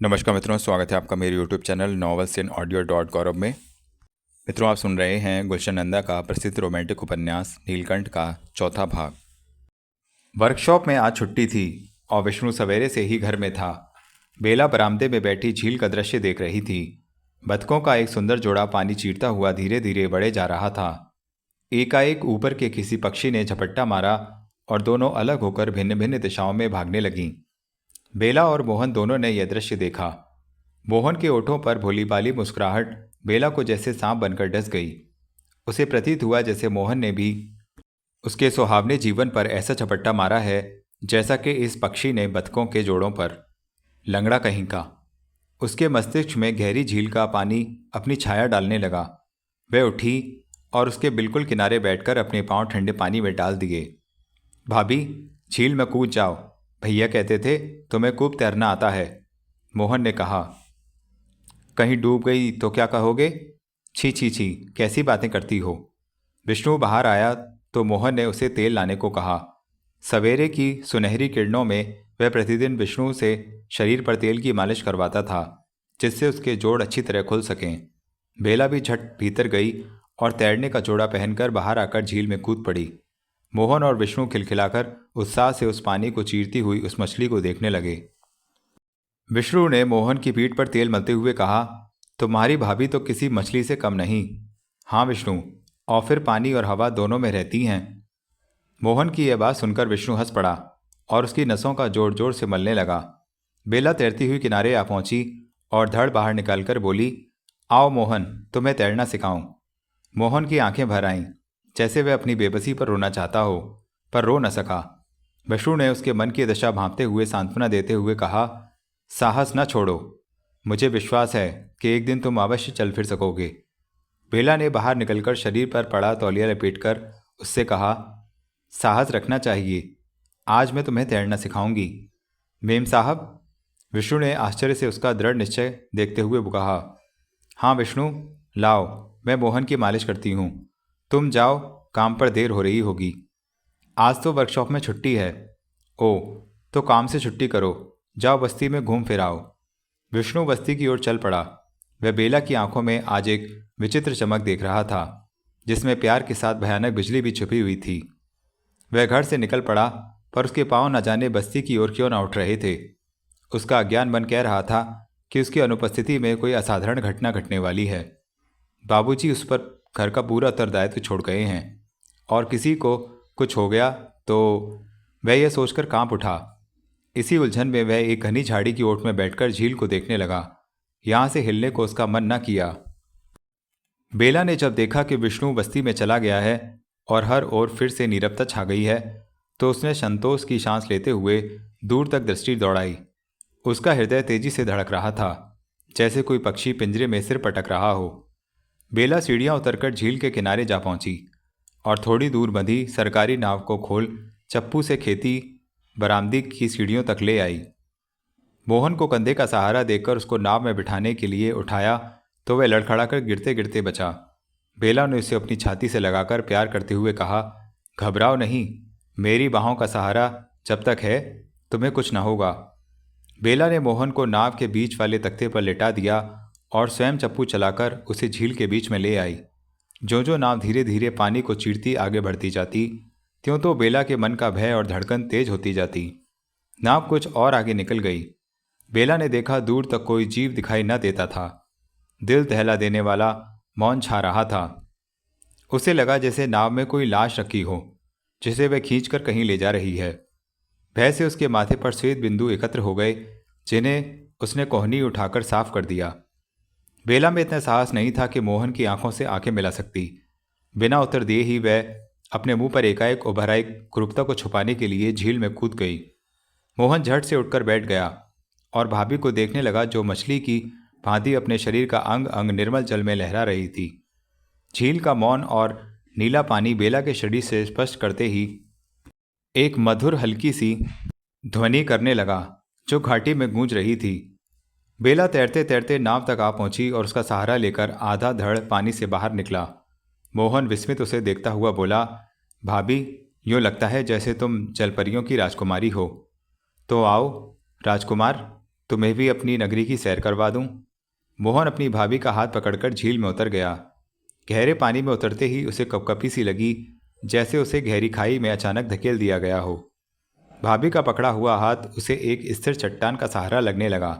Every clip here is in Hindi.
नमस्कार मित्रों, स्वागत है आपका मेरे YouTube channel novels in audio dot Gaurav में। मित्रों, आप सुन रहे हैं गुलशन नंदा का प्रसिद्ध रोमांटिक उपन्यास नीलकंठ का चौथा भाग। वर्कशॉप में आज छुट्टी थी और विष्णु सवेरे से ही घर में था। बेला बरामदे में बैठी झील का दृश्य देख रही थी। बतखों का एक सुंदर जोड़ा पानी चीरता हुआ धीरे धीरे बढ़े जा रहा था। एकाएक ऊपर के किसी पक्षी ने झपट्टा मारा और दोनों अलग होकर भिन्न भिन्न दिशाओं में भागने लगीं। बेला और मोहन दोनों ने यह दृश्य देखा। मोहन के ओठों पर भोली भाली मुस्कुराहट बेला को जैसे सांप बनकर डस गई। उसे प्रतीत हुआ जैसे मोहन ने भी उसके सुहावने जीवन पर ऐसा झपट्टा मारा है जैसा कि इस पक्षी ने बतखों के जोड़ों पर। लंगड़ा कहीं का। उसके मस्तिष्क में गहरी झील का पानी अपनी छाया डालने लगा। वह उठी और उसके बिल्कुल किनारे बैठकर अपने पांव ठंडे पानी में डाल दिए। भाभी, झील में कूद जाओ, भैया कहते थे तुम्हें खूब तैरना आता है, मोहन ने कहा। कहीं डूब गई तो क्या कहोगे? छी छी छी, कैसी बातें करती हो। विष्णु बाहर आया तो मोहन ने उसे तेल लाने को कहा। सवेरे की सुनहरी किरणों में वह प्रतिदिन विष्णु से शरीर पर तेल की मालिश करवाता था, जिससे उसके जोड़ अच्छी तरह खुल सकें। बेला भी झट भीतर गई और तैरने का जोड़ा पहनकर बाहर आकर झील में कूद पड़ी। मोहन और विष्णु खिलखिलाकर उत्साह से उस पानी को चीरती हुई उस मछली को देखने लगे। विष्णु ने मोहन की पीठ पर तेल मलते हुए कहा, तुम्हारी भाभी तो किसी मछली से कम नहीं। हाँ विष्णु, और फिर पानी और हवा दोनों में रहती हैं। मोहन की यह बात सुनकर विष्णु हंस पड़ा और उसकी नसों का जोर जोर से मलने लगा। बेला तैरती हुई किनारे आ पहुंची और धड़ बाहर निकालकर बोली, आओ मोहन, तुम्हें तैरना सिखाऊं। मोहन की आंखें भर आईं, जैसे वह अपनी बेबसी पर रोना चाहता हो, पर रो न सका। विष्णु ने उसके मन की दशा भांपते हुए सांत्वना देते हुए कहा, साहस न छोड़ो, मुझे विश्वास है कि एक दिन तुम अवश्य चल फिर सकोगे। बेला ने बाहर निकलकर शरीर पर पड़ा तौलिया लपेटकर उससे कहा, साहस रखना चाहिए, आज मैं तुम्हें तैरना सिखाऊंगी। मेम साहब? विष्णु ने आश्चर्य से उसका दृढ़ निश्चय देखते हुए कहा। हाँ विष्णु, लाओ, मैं मोहन की मालिश करती हूँ, तुम जाओ, काम पर देर हो रही होगी। आज तो वर्कशॉप में छुट्टी है। ओ, तो काम से छुट्टी करो, जाओ बस्ती में घूम फिर आओ। विष्णु बस्ती की ओर चल पड़ा। वह बेला की आंखों में आज एक विचित्र चमक देख रहा था, जिसमें प्यार के साथ भयानक बिजली भी छुपी हुई थी। वह घर से निकल पड़ा, पर उसके पांव न जाने बस्ती की ओर क्यों न उठ रहे थे। उसका अज्ञान मन कह रहा था कि उसकी अनुपस्थिति में कोई असाधारण घटना घटने वाली है। बाबूजी उस पर घर का पूरा उत्तरदायित्व छोड़ गए हैं, और किसी को कुछ हो गया तो वह यह सोचकर कांप उठा। इसी उलझन में वह एक घनी झाड़ी की ओट में बैठकर झील को देखने लगा। यहां से हिलने को उसका मन न किया। बेला ने जब देखा कि विष्णु बस्ती में चला गया है और हर ओर फिर से नीरवता छा गई है, तो उसने संतोष की सांस लेते हुए दूर तक दृष्टि दौड़ाई। उसका हृदय तेजी से धड़क रहा था, जैसे कोई पक्षी पिंजरे में सिर पटक रहा हो। बेला सीढ़ियां उतरकर झील के किनारे जा पहुंची और थोड़ी दूर बंधी सरकारी नाव को खोल चप्पू से खेती बरामदी की सीढ़ियों तक ले आई। मोहन को कंधे का सहारा देकर उसको नाव में बिठाने के लिए उठाया तो वह लड़खड़ाकर गिरते गिरते बचा। बेला ने उसे अपनी छाती से लगाकर प्यार करते हुए कहा, घबराओ नहीं, मेरी बाहों का सहारा जब तक है तुम्हें कुछ न होगा। बेला ने मोहन को नाव के बीच वाले तख्ते पर लिटा दिया और स्वयं चप्पू चलाकर उसे झील के बीच में ले आई। जो जो नाव धीरे धीरे पानी को चीरती आगे बढ़ती जाती, त्यों तो बेला के मन का भय और धड़कन तेज होती जाती। नाव कुछ और आगे निकल गई। बेला ने देखा दूर तक कोई जीव दिखाई न देता था। दिल दहला देने वाला मौन छा रहा था। उसे लगा जैसे नाव में कोई लाश रखी हो, जिसे वह खींचकर कहीं ले जा रही है। भय से उसके माथे पर श्वेत बिंदु एकत्र हो गए, जिन्हें उसने कोहनी उठाकर साफ कर दिया। बेला में इतना साहस नहीं था कि मोहन की आंखों से आंखें मिला सकती। बिना उत्तर दिए ही वह अपने मुंह पर एकाएक उभर आई क्रूरता को छुपाने के लिए झील में कूद गई। मोहन झट से उठकर बैठ गया और भाभी को देखने लगा, जो मछली की भांति अपने शरीर का अंग अंग निर्मल जल में लहरा रही थी। झील का मौन और नीला पानी बेला के शरीर से स्पष्ट करते ही एक मधुर हल्की सी ध्वनि करने लगा, जो घाटी में गूंज रही थी। बेला तैरते तैरते नाव तक आ पहुंची और उसका सहारा लेकर आधा धड़ पानी से बाहर निकला। मोहन विस्मित उसे देखता हुआ बोला, भाभी, यूँ लगता है जैसे तुम जलपरियों की राजकुमारी हो। तो आओ राजकुमार, तुम्हें भी अपनी नगरी की सैर करवा दूं? मोहन अपनी भाभी का हाथ पकड़कर झील में उतर गया। गहरे पानी में उतरते ही उसे कपकपी सी लगी, जैसे उसे गहरी खाई में अचानक धकेल दिया गया हो। भाभी का पकड़ा हुआ हाथ उसे एक स्थिर चट्टान का सहारा लगने लगा।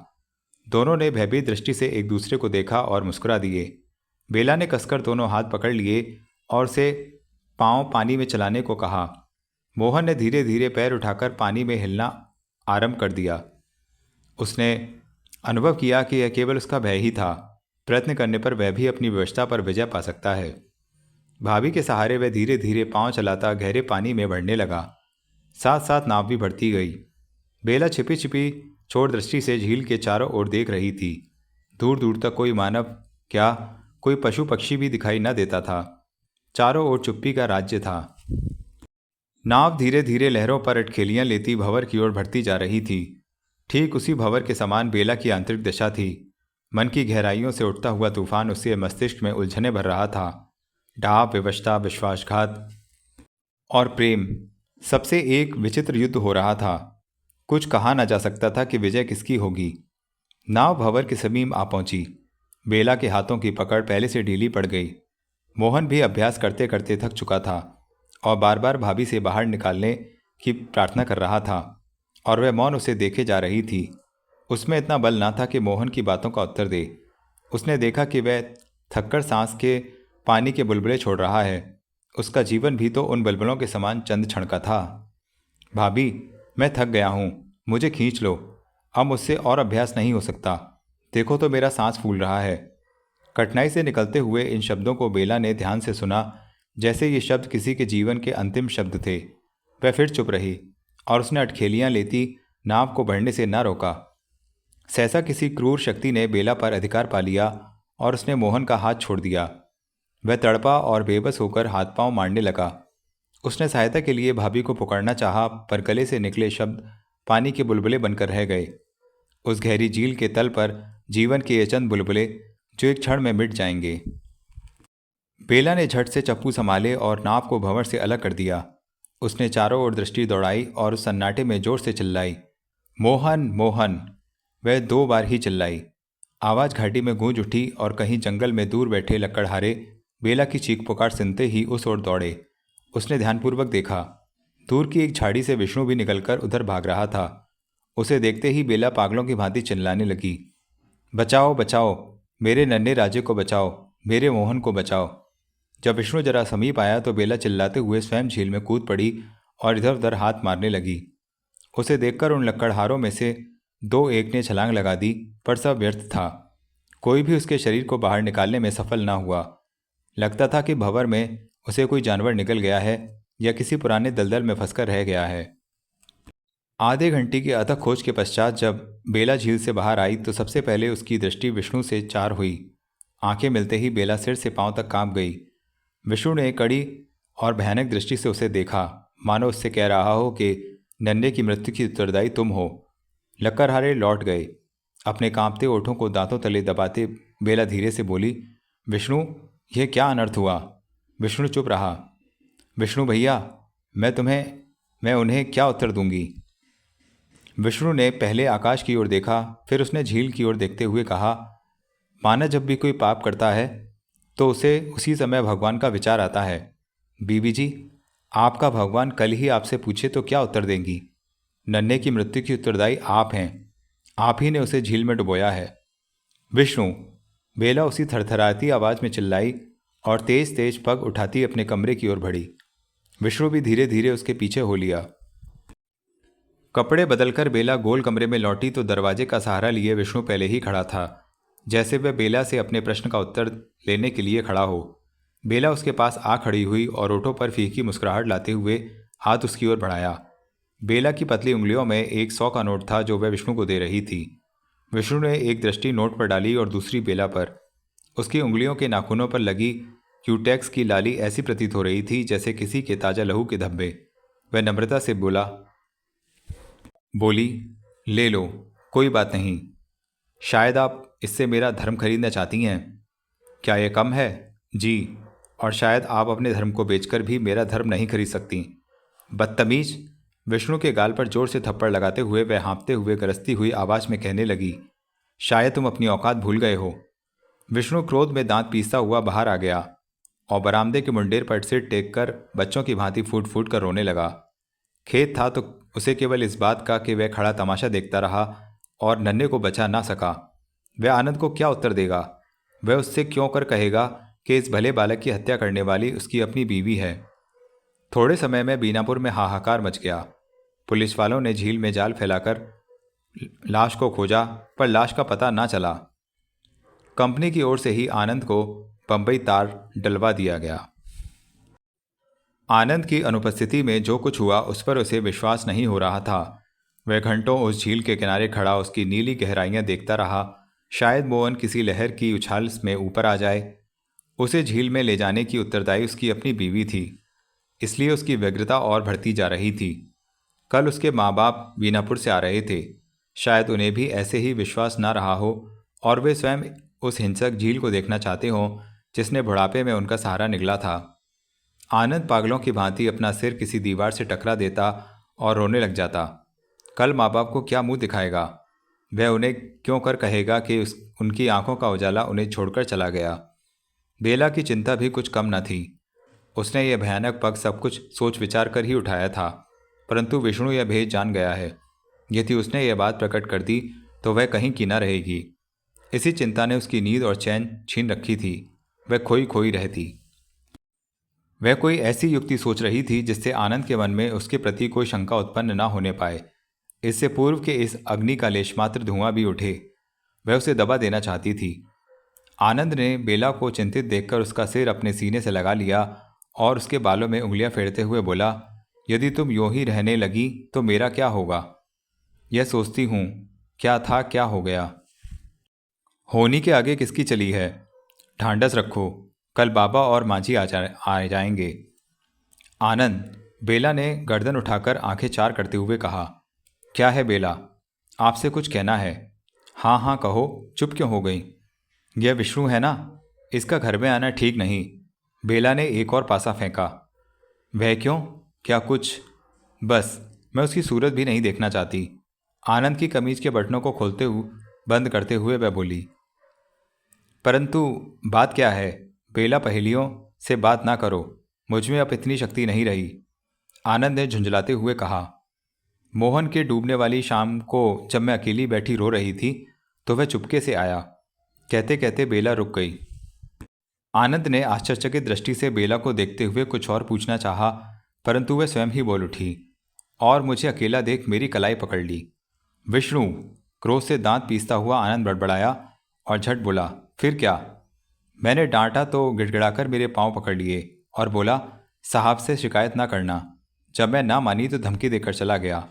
दोनों ने भयभीत दृष्टि से एक दूसरे को देखा और मुस्कुरा दिए। बेला ने कसकर दोनों हाथ पकड़ लिए और उसे पांव पानी में चलाने को कहा। मोहन ने धीरे धीरे पैर उठाकर पानी में हिलना आरंभ कर दिया। उसने अनुभव किया कि यह केवल उसका भय ही था। प्रयत्न करने पर वह भी अपनी व्यवस्था पर विजय पा सकता है। भाभी के सहारे वह धीरे धीरे पांव चलाता गहरे पानी में बढ़ने लगा। साथ साथ नाव भी बढ़ती गई। बेला छिपी छिपी छोड़ दृष्टि से झील के चारों ओर देख रही थी। दूर दूर तक कोई मानव क्या कोई पशु पक्षी भी दिखाई न देता था। चारों ओर चुप्पी का राज्य था। नाव धीरे धीरे लहरों पर अटखेलियां लेती भंवर की ओर बढ़ती जा रही थी। ठीक उसी भंवर के समान बेला की आंतरिक दशा थी। मन की गहराइयों से उठता हुआ तूफान उसके मस्तिष्क में उलझने भर रहा था। डाह, विवशता, विश्वासघात और प्रेम, सबसे एक विचित्र युद्ध हो रहा था। कुछ कहा न जा सकता था कि विजय किसकी होगी। नाव भंवर के समीप आ पहुंची। बेला के हाथों की पकड़ पहले से ढीली पड़ गई। मोहन भी अभ्यास करते करते थक चुका था और बार बार भाभी से बाहर निकालने की प्रार्थना कर रहा था, और वह मौन उसे देखे जा रही थी। उसमें इतना बल ना था कि मोहन की बातों का उत्तर दे। उसने देखा कि वह थककर सांस के पानी के बुलबुले छोड़ रहा है। उसका जीवन भी तो उन बुलबुलों के समान चंद क्षण का था। भाभी, मैं थक गया हूँ, मुझे खींच लो। अब मुझसे और अभ्यास नहीं हो सकता। देखो तो मेरा सांस फूल रहा है। कठिनाई से निकलते हुए इन शब्दों को बेला ने ध्यान से सुना, जैसे ये शब्द किसी के जीवन के अंतिम शब्द थे। वह फिर चुप रही और उसने अटखेलियां लेती नाव को बढ़ने से न रोका। सहसा किसी क्रूर शक्ति ने बेला पर अधिकार पा लिया और उसने मोहन का हाथ छोड़ दिया। वह तड़पा और बेबस होकर हाथ पांव मारने लगा। उसने सहायता के लिए भाभी को पुकारना चाहा, पर गले से निकले शब्द पानी के बुलबुले बनकर रह गए। उस गहरी झील के तल पर जीवन के ये चंद बुलबुले जो एक क्षण में मिट जाएंगे। बेला ने झट से चप्पू संभाले और नाव को भंवर से अलग कर दिया। उसने चारों ओर दृष्टि दौड़ाई और उस सन्नाटे में जोर से चिल्लाई, मोहन मोहन। वह 2 बार ही चिल्लाई। आवाज़ घाटी में गूंज उठी और कहीं जंगल में दूर बैठे लकड़हारे बेला की चीख पुकार सुनते ही उस ओर दौड़े। उसने ध्यानपूर्वक देखा। दूर की एक झाड़ी से विष्णु भी निकलकर उधर भाग रहा था। उसे देखते ही बेला पागलों की भांति चिल्लाने लगी, बचाओ बचाओ, मेरे नन्हे राजे को बचाओ, मेरे मोहन को बचाओ। जब विष्णु जरा समीप आया तो बेला चिल्लाते हुए स्वयं झील में कूद पड़ी और इधर उधर हाथ मारने लगी। उसे देखकर उन लकड़हारों में से 2 एक ने छलांग लगा दी, पर सब व्यर्थ था। कोई भी उसके शरीर को बाहर निकालने में सफल ना हुआ। लगता था कि भंवर में उसे कोई जानवर निकल गया है या किसी पुराने दलदल में फंसकर रह गया है। आधे घंटे की अथक खोज के पश्चात जब बेला झील से बाहर आई तो सबसे पहले उसकी दृष्टि विष्णु से चार हुई। आंखें मिलते ही बेला सिर से पांव तक कांप गई। विष्णु ने कड़ी और भयानक दृष्टि से उसे देखा, मानो उससे कह रहा हो कि नन्हे की मृत्यु की उत्तरदायी तुम हो। लकड़हारे लौट गए। अपने कांपते ओठों को दांतों तले दबाते बेला धीरे से बोली, विष्णु, यह क्या अनर्थ हुआ? विष्णु चुप रहा। विष्णु भैया, मैं उन्हें क्या उत्तर दूंगी? विष्णु ने पहले आकाश की ओर देखा, फिर उसने झील की ओर देखते हुए कहा, माना जब भी कोई पाप करता है तो उसे उसी समय भगवान का विचार आता है। बीबी जी, आपका भगवान कल ही आपसे पूछे तो क्या उत्तर देंगी? नन्हे की मृत्यु की उत्तरदायी आप हैं। आप ही ने उसे झील में डुबोया है। विष्णु, बेला उसी थरथराती आवाज में चिल्लाई और तेज तेज पग उठाती अपने कमरे की ओर बढ़ी। विष्णु भी धीरे धीरे उसके पीछे हो लिया। कपड़े बदलकर बेला गोल कमरे में लौटी तो दरवाजे का सहारा लिए विष्णु पहले ही खड़ा था, जैसे वह बेला से अपने प्रश्न का उत्तर लेने के लिए खड़ा हो। बेला उसके पास आ खड़ी हुई और ओठों पर फीकी मुस्कुराहट लाते हुए हाथ उसकी ओर बढ़ाया। बेला की पतली उंगलियों में एक 100 का नोट था जो वह विष्णु को दे रही थी। विष्णु ने एक दृष्टि नोट पर डाली और दूसरी बेला पर। उसकी उंगलियों के नाखूनों पर लगी क्यूटेक्स की लाली ऐसी प्रतीत हो रही थी जैसे किसी के ताजा लहू के धब्बे। वह नम्रता से बोली, ले लो, कोई बात नहीं। शायद आप इससे मेरा धर्म खरीदना चाहती हैं। क्या यह कम है? जी, और शायद आप अपने धर्म को बेचकर भी मेरा धर्म नहीं खरीद सकती। बदतमीज, विष्णु के गाल पर जोर से थप्पड़ लगाते हुए वह हाँफते हुए गरजती हुई आवाज में कहने लगी, शायद तुम अपनी औकात भूल गए हो। विष्णु क्रोध में दांत पीसता हुआ बाहर आ गया और बरामदे के मुंडेर पर सिर टेक कर बच्चों की भांति फूट फूट कर रोने लगा। खेद था तो उसे केवल इस बात का कि वह खड़ा तमाशा देखता रहा और नन्हे को बचा ना सका। वह आनंद को क्या उत्तर देगा? वह उससे क्यों कर कहेगा कि इस भले बालक की हत्या करने वाली उसकी अपनी बीवी है। थोड़े समय में बीनापुर में हाहाकार मच गया। पुलिस वालों ने झील में जाल फैलाकर लाश को खोजा, पर लाश का पता ना चला। कंपनी की ओर से ही आनंद को बंबई तार डलवा दिया गया। आनंद की अनुपस्थिति में जो कुछ हुआ उस पर उसे विश्वास नहीं हो रहा था। वह घंटों उस झील के किनारे खड़ा उसकी नीली गहराइयां देखता रहा। शायद मोहन किसी लहर की उछाल में ऊपर आ जाए। उसे झील में ले जाने की उत्तरदायी उसकी अपनी बीवी थी, इसलिए उसकी व्यग्रता और बढ़ती जा रही थी। कल उसके माँ बाप बीनापुर से आ रहे थे। शायद उन्हें भी ऐसे ही विश्वास ना रहा हो और वे स्वयं उस हिंसक झील को देखना चाहते हों जिसने बुढ़ापे में उनका सहारा निकला था। आनंद पागलों की भांति अपना सिर किसी दीवार से टकरा देता और रोने लग जाता। कल माँ बाप को क्या मुंह दिखाएगा? वह उन्हें क्यों कर कहेगा कि उनकी आंखों का उजाला उन्हें छोड़कर चला गया। बेला की चिंता भी कुछ कम न थी। उसने यह भयानक पग सब कुछ सोच विचार कर ही उठाया था, परंतु विष्णु यह भेद जान गया है। यदि उसने यह बात प्रकट कर दी तो वह कहीं की न रहेगी। इसी चिंता ने उसकी नींद और चैन छीन रखी थी। वह खोई खोई रहती। वह कोई ऐसी युक्ति सोच रही थी जिससे आनंद के मन में उसके प्रति कोई शंका उत्पन्न न होने पाए। इससे पूर्व के इस अग्नि का लेशमात्र धुआं भी उठे, वह उसे दबा देना चाहती थी। आनंद ने बेला को चिंतित देखकर उसका सिर अपने सीने से लगा लिया और उसके बालों में उंगलियां फेरते हुए बोला, यदि तुम यूं ही रहने लगी तो मेरा क्या होगा? यह सोचती हूँ, क्या था क्या हो गया। होनी के आगे किसकी चली है? ढांढस रखो, कल बाबा और मांझी आ जाएंगे। आनंद, बेला ने गर्दन उठाकर आंखें चार करते हुए कहा। क्या है बेला? आपसे कुछ कहना है। हाँ हाँ कहो, चुप क्यों हो गई? यह विष्णु है ना, इसका घर में आना ठीक नहीं। बेला ने एक और पासा फेंका। वह क्यों? क्या कुछ? बस, मैं उसकी सूरत भी नहीं देखना चाहती। आनंद की कमीज के बटनों को खोलते हुए बंद करते हुए वह बोली। परंतु बात क्या है? बेला, पहेलियों से बात ना करो, मुझ में अब इतनी शक्ति नहीं रही। आनंद ने झुंझलाते हुए कहा। मोहन के डूबने वाली शाम को जब मैं अकेली बैठी रो रही थी तो वह चुपके से आया। कहते कहते बेला रुक गई। आनंद ने आश्चर्यचकित दृष्टि से बेला को देखते हुए कुछ और पूछना चाहा, परंतु वह स्वयं ही बोल उठी और मुझे अकेला देख मेरी कलाई पकड़ ली। विष्णु, क्रोध से दांत पीसता हुआ आनंद बड़बड़ाया और झट बोला, फिर क्या? मैंने डांटा तो गिड़गिड़ाकर मेरे पांव पकड़ लिए और बोला, साहब से शिकायत ना करना। जब मैं ना मानी तो धमकी देकर चला गया।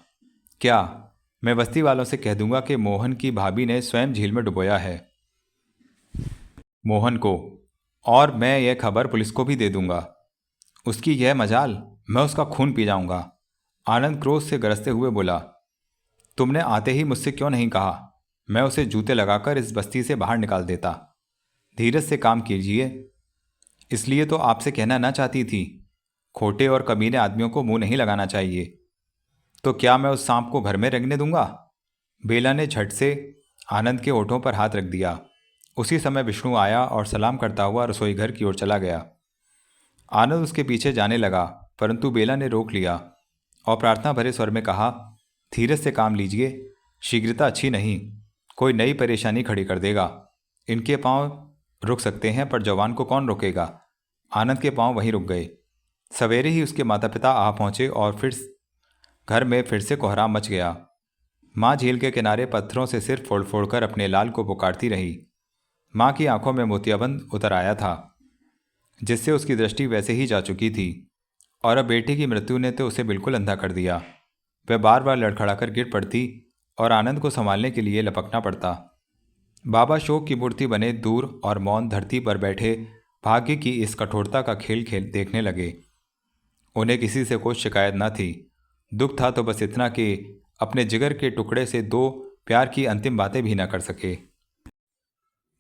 क्या? मैं बस्ती वालों से कह दूंगा कि मोहन की भाभी ने स्वयं झील में डुबोया है मोहन को, और मैं यह खबर पुलिस को भी दे दूंगा। उसकी यह मजाल, मैं उसका खून पी जाऊंगा। आनंद क्रोध से गरजते हुए बोला, तुमने आते ही मुझसे क्यों नहीं कहा? मैं उसे जूते लगाकर इस बस्ती से बाहर निकाल देता। धीरज से काम कीजिए। इसलिए तो आपसे कहना ना चाहती थी। खोटे और कमीने आदमियों को मुंह नहीं लगाना चाहिए। तो क्या मैं उस सांप को घर में रंगने दूंगा? बेला ने झट से आनंद के ओठों पर हाथ रख दिया। उसी समय विष्णु आया और सलाम करता हुआ रसोई घर की ओर चला गया। आनंद उसके पीछे जाने लगा, परंतु बेला ने रोक लिया और प्रार्थना भरे स्वर में कहा, धीरज से काम लीजिए, शीघ्रता अच्छी नहीं, कोई नई परेशानी खड़ी कर देगा। इनके पांव रुक सकते हैं पर जवान को कौन रोकेगा? आनंद के पांव वहीं रुक गए। सवेरे ही उसके माता पिता आ पहुंचे और फिर घर में फिर से कोहराम मच गया। माँ झील के किनारे पत्थरों से सिर फोड़ फोड़कर अपने लाल को पुकारती रही। माँ की आंखों में मोतियाबंद उतर आया था, जिससे उसकी दृष्टि वैसे ही जा चुकी थी, और अब बेटी की मृत्यु ने तो उसे बिल्कुल अंधा कर दिया। वह बार बार लड़खड़ाकर गिर पड़ती और आनंद को संभालने के लिए लपकना पड़ता। बाबा शोक की मूर्ति बने दूर और मौन धरती पर बैठे भाग्य की इस कठोरता का खेल खेल देखने लगे। उन्हें किसी से कोई शिकायत न थी। दुख था तो बस इतना कि अपने जिगर के टुकड़े से दो प्यार की अंतिम बातें भी न कर सके।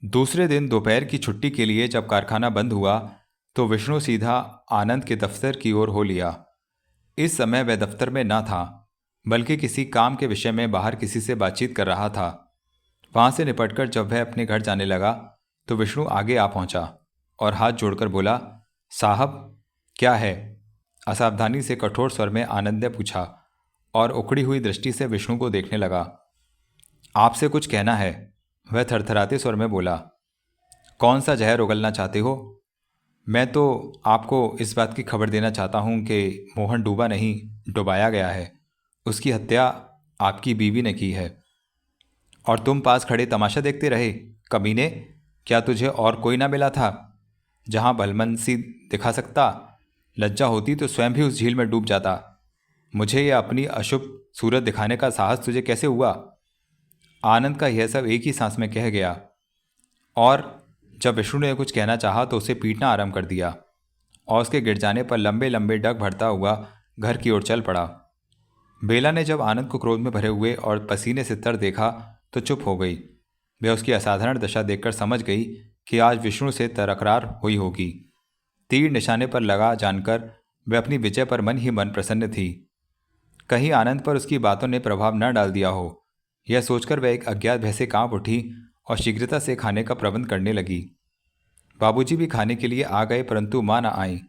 दूसरे दिन दोपहर की छुट्टी के लिए जब कारखाना बंद हुआ तो विष्णु सीधा आनंद के दफ्तर की ओर हो लिया। इस समय वह दफ्तर में न था, बल्कि किसी काम के विषय में बाहर किसी से बातचीत कर रहा था। वहां से निपटकर जब वह अपने घर जाने लगा तो विष्णु आगे आ पहुंचा और हाथ जोड़कर बोला, साहब क्या है? असावधानी से कठोर स्वर में आनंद ने पूछा और उखड़ी हुई दृष्टि से विष्णु को देखने लगा। आपसे कुछ कहना है, वह थरथराते स्वर में बोला। कौन सा जहर उगलना चाहते हो? मैं तो आपको इस बात की खबर देना चाहता हूं कि मोहन डूबा नहीं, डुबाया गया है। उसकी हत्या आपकी बीवी ने की है। और तुम पास खड़े तमाशा देखते रहे? कमीने, क्या तुझे और कोई ना मिला था जहां भलमनसी दिखा सकता? लज्जा होती तो स्वयं भी उस झील में डूब जाता। मुझे यह अपनी अशुभ सूरत दिखाने का साहस तुझे कैसे हुआ? आनंद का यह सब एक ही सांस में कह गया और जब विष्णु ने कुछ कहना चाहा तो उसे पीटना आरंभ कर दिया और उसके गिर जाने पर लंबे लंबे डग भरता हुआ घर की ओर चल पड़ा। बेला ने जब आनंद को क्रोध में भरे हुए और पसीने से तर देखा तो चुप हो गई। वह उसकी असाधारण दशा देखकर समझ गई कि आज विष्णु से तकरार हुई होगी। तीर निशाने पर लगा जानकर वह अपनी विजय पर मन ही मन प्रसन्न थी। कहीं आनंद पर उसकी बातों ने प्रभाव न डाल दिया हो, यह सोचकर वह एक अज्ञात भय से कांप उठी और शीघ्रता से खाने का प्रबंध करने लगी। बाबूजी भी खाने के लिए आ गए परंतु माँ न आई।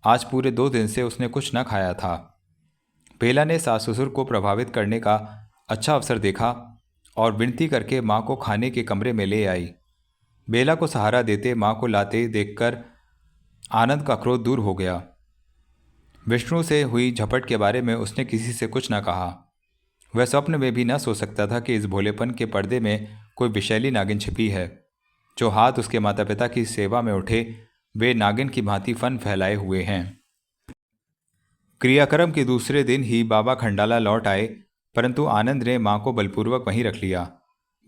आज पूरे 2 दिन से उसने कुछ न खाया था। बेला ने सास ससुर को प्रभावित करने का अच्छा अवसर देखा और विनती करके माँ को खाने के कमरे में ले आई। बेला को सहारा देते माँ को लाते देखकर आनंद का क्रोध दूर हो गया। विष्णु से हुई झपट के बारे में उसने किसी से कुछ न कहा। वह स्वप्न में भी न सोच सकता था कि इस भोलेपन के पर्दे में कोई विषैली नागिन छिपी है। जो हाथ उसके माता पिता की सेवा में उठे वे नागिन की भांति फन फैलाए हुए हैं। क्रियाक्रम के दूसरे दिन ही बाबा खंडाला लौट आए, परंतु आनंद ने माँ को बलपूर्वक वहीं रख लिया।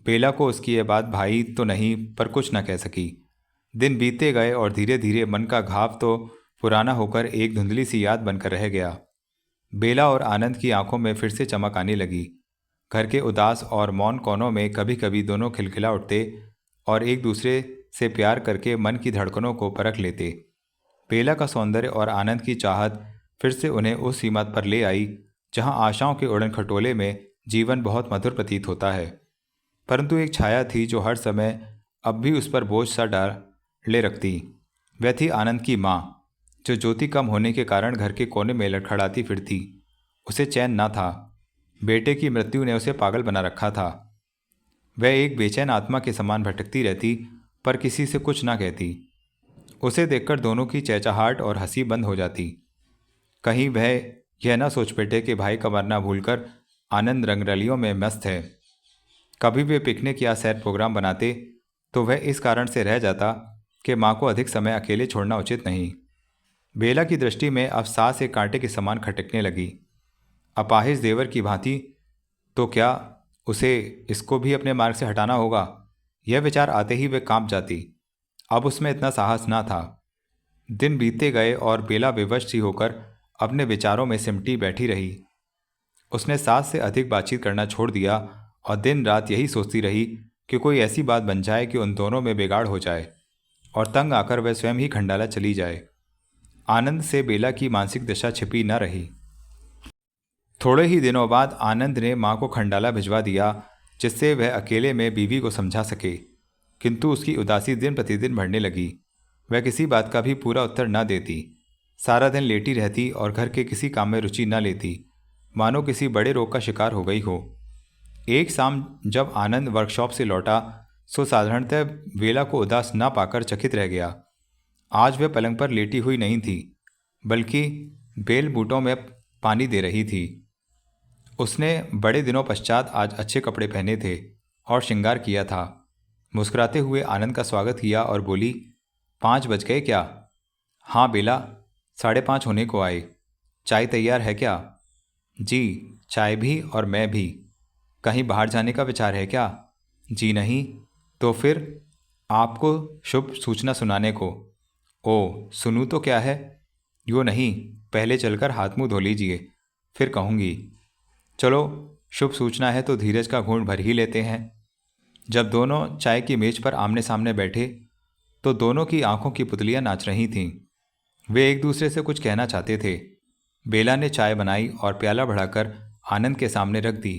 बेला को उसकी यह बात भाई तो नहीं पर कुछ न कह सकी। दिन बीते गए और धीरे धीरे मन का घाव तो पुराना होकर एक धुंधली सी याद बनकर रह गया। बेला और आनंद की आंखों में फिर से चमक आने लगी। घर के उदास और मौन कोनों में कभी कभी दोनों खिलखिला उठते और एक दूसरे से प्यार करके मन की धड़कनों को परख लेते। बेला का सौंदर्य और आनंद की चाहत फिर से उन्हें उस सीमा पर ले आई जहां आशाओं के उड़न खटोले में जीवन बहुत मधुर प्रतीत होता है। परंतु एक छाया थी जो हर समय अब भी उस पर बोझ सा डाले रखती। वह थी आनंद की माँ, जो ज्योति कम होने के कारण घर के कोने में लड़खड़ाती फिरती। उसे चैन न था। बेटे की मृत्यु ने उसे पागल बना रखा था। वह एक बेचैन आत्मा के समान भटकती रहती पर किसी से कुछ ना कहती। उसे देखकर दोनों की चहचहाट और हंसी बंद हो जाती। कहीं वह यह न सोच बैठे कि भाई का मरना भूलकर आनंद रंगरलियों में मस्त है। कभी वे पिकनिक या सैर प्रोग्राम बनाते तो वह इस कारण से रह जाता कि माँ को अधिक समय अकेले छोड़ना उचित नहीं। बेला की दृष्टि में अब सांस एक कांटे के समान खटकने लगी। अपाहिज देवर की भांति तो क्या उसे इसको भी अपने मार्ग से हटाना होगा? यह विचार आते ही वे कांप जाती। अब उसमें इतना साहस ना था। दिन बीतते गए और बेला विवश सी होकर अपने विचारों में सिमटी बैठी रही। उसने सास से अधिक बातचीत करना छोड़ दिया और दिन रात यही सोचती रही कि कोई ऐसी बात बन जाए कि उन दोनों में बिगाड़ हो जाए और तंग आकर वह स्वयं ही खंडाला चली जाए। आनंद से बेला की मानसिक दशा छिपी न रही। थोड़े ही दिनों बाद आनंद ने माँ को खंडाला भिजवा दिया जिससे वह अकेले में बीवी को समझा सके, किंतु उसकी उदासी दिन प्रतिदिन बढ़ने लगी। वह किसी बात का भी पूरा उत्तर न देती। सारा दिन लेटी रहती और घर के किसी काम में रुचि न लेती, मानो किसी बड़े रोग का शिकार हो गई हो। एक शाम जब आनंद वर्कशॉप से लौटा सो साधारणतः बेला को उदास न पाकर चकित रह गया। आज वह पलंग पर लेटी हुई नहीं थी, बल्कि बेल बूटों में पानी दे रही थी। उसने बड़े दिनों पश्चात आज अच्छे कपड़े पहने थे और श्रृंगार किया था। मुस्कुराते हुए आनंद का स्वागत किया और बोली, 5 बज गए क्या? हाँ बेला, 5:30 होने को आए। चाय तैयार है क्या? जी, चाय भी और मैं भी। कहीं बाहर जाने का विचार है क्या? जी नहीं। तो फिर आपको शुभ सूचना सुनाने को। ओ, सुनूँ तो क्या है? यो नहीं, पहले चलकर हाथ मुंह धो लीजिए, फिर कहूँगी। चलो, शुभ सूचना है तो धीरज का घूंट भर ही लेते हैं। जब दोनों चाय की मेज पर आमने सामने बैठे तो दोनों की आंखों की पुतलियां नाच रही थीं। वे एक दूसरे से कुछ कहना चाहते थे। बेला ने चाय बनाई और प्याला बढ़ाकर आनंद के सामने रख दी।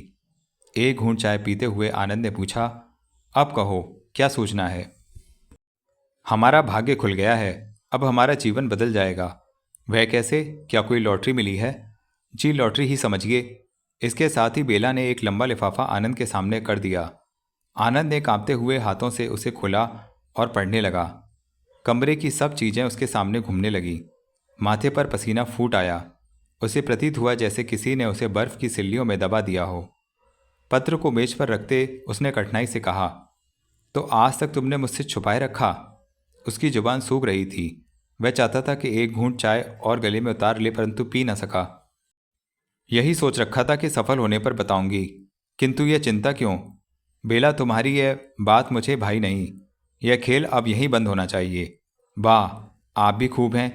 एक घूंट चाय पीते हुए आनंद ने पूछा, अब कहो, क्या सोचना है? हमारा भाग्य खुल गया है, अब हमारा जीवन बदल जाएगा। वह कैसे? क्या कोई लॉटरी मिली है? जी, लॉटरी ही समझिए। इसके साथ ही बेला ने एक लंबा लिफाफा आनंद के सामने कर दिया। आनंद ने कांपते हुए हाथों से उसे खोला और पढ़ने लगा। कमरे की सब चीजें उसके सामने घूमने लगी। माथे पर पसीना फूट आया। उसे प्रतीत हुआ जैसे किसी ने उसे बर्फ की सिल्लियों में दबा दिया हो। पत्र को मेज पर रखते उसने कठिनाई से कहा, तो आज तक तुमने मुझसे छुपाए रखा? उसकी जुबान सूख रही थी। वह चाहता था कि एक घूंट चाय और गले में उतार ले, परंतु पी न सका। यही सोच रखा था कि सफल होने पर बताऊंगी, किंतु यह चिंता क्यों? बेला, तुम्हारी यह बात मुझे भाई नहीं। यह खेल अब यहीं बंद होना चाहिए। वाह, आप भी खूब हैं।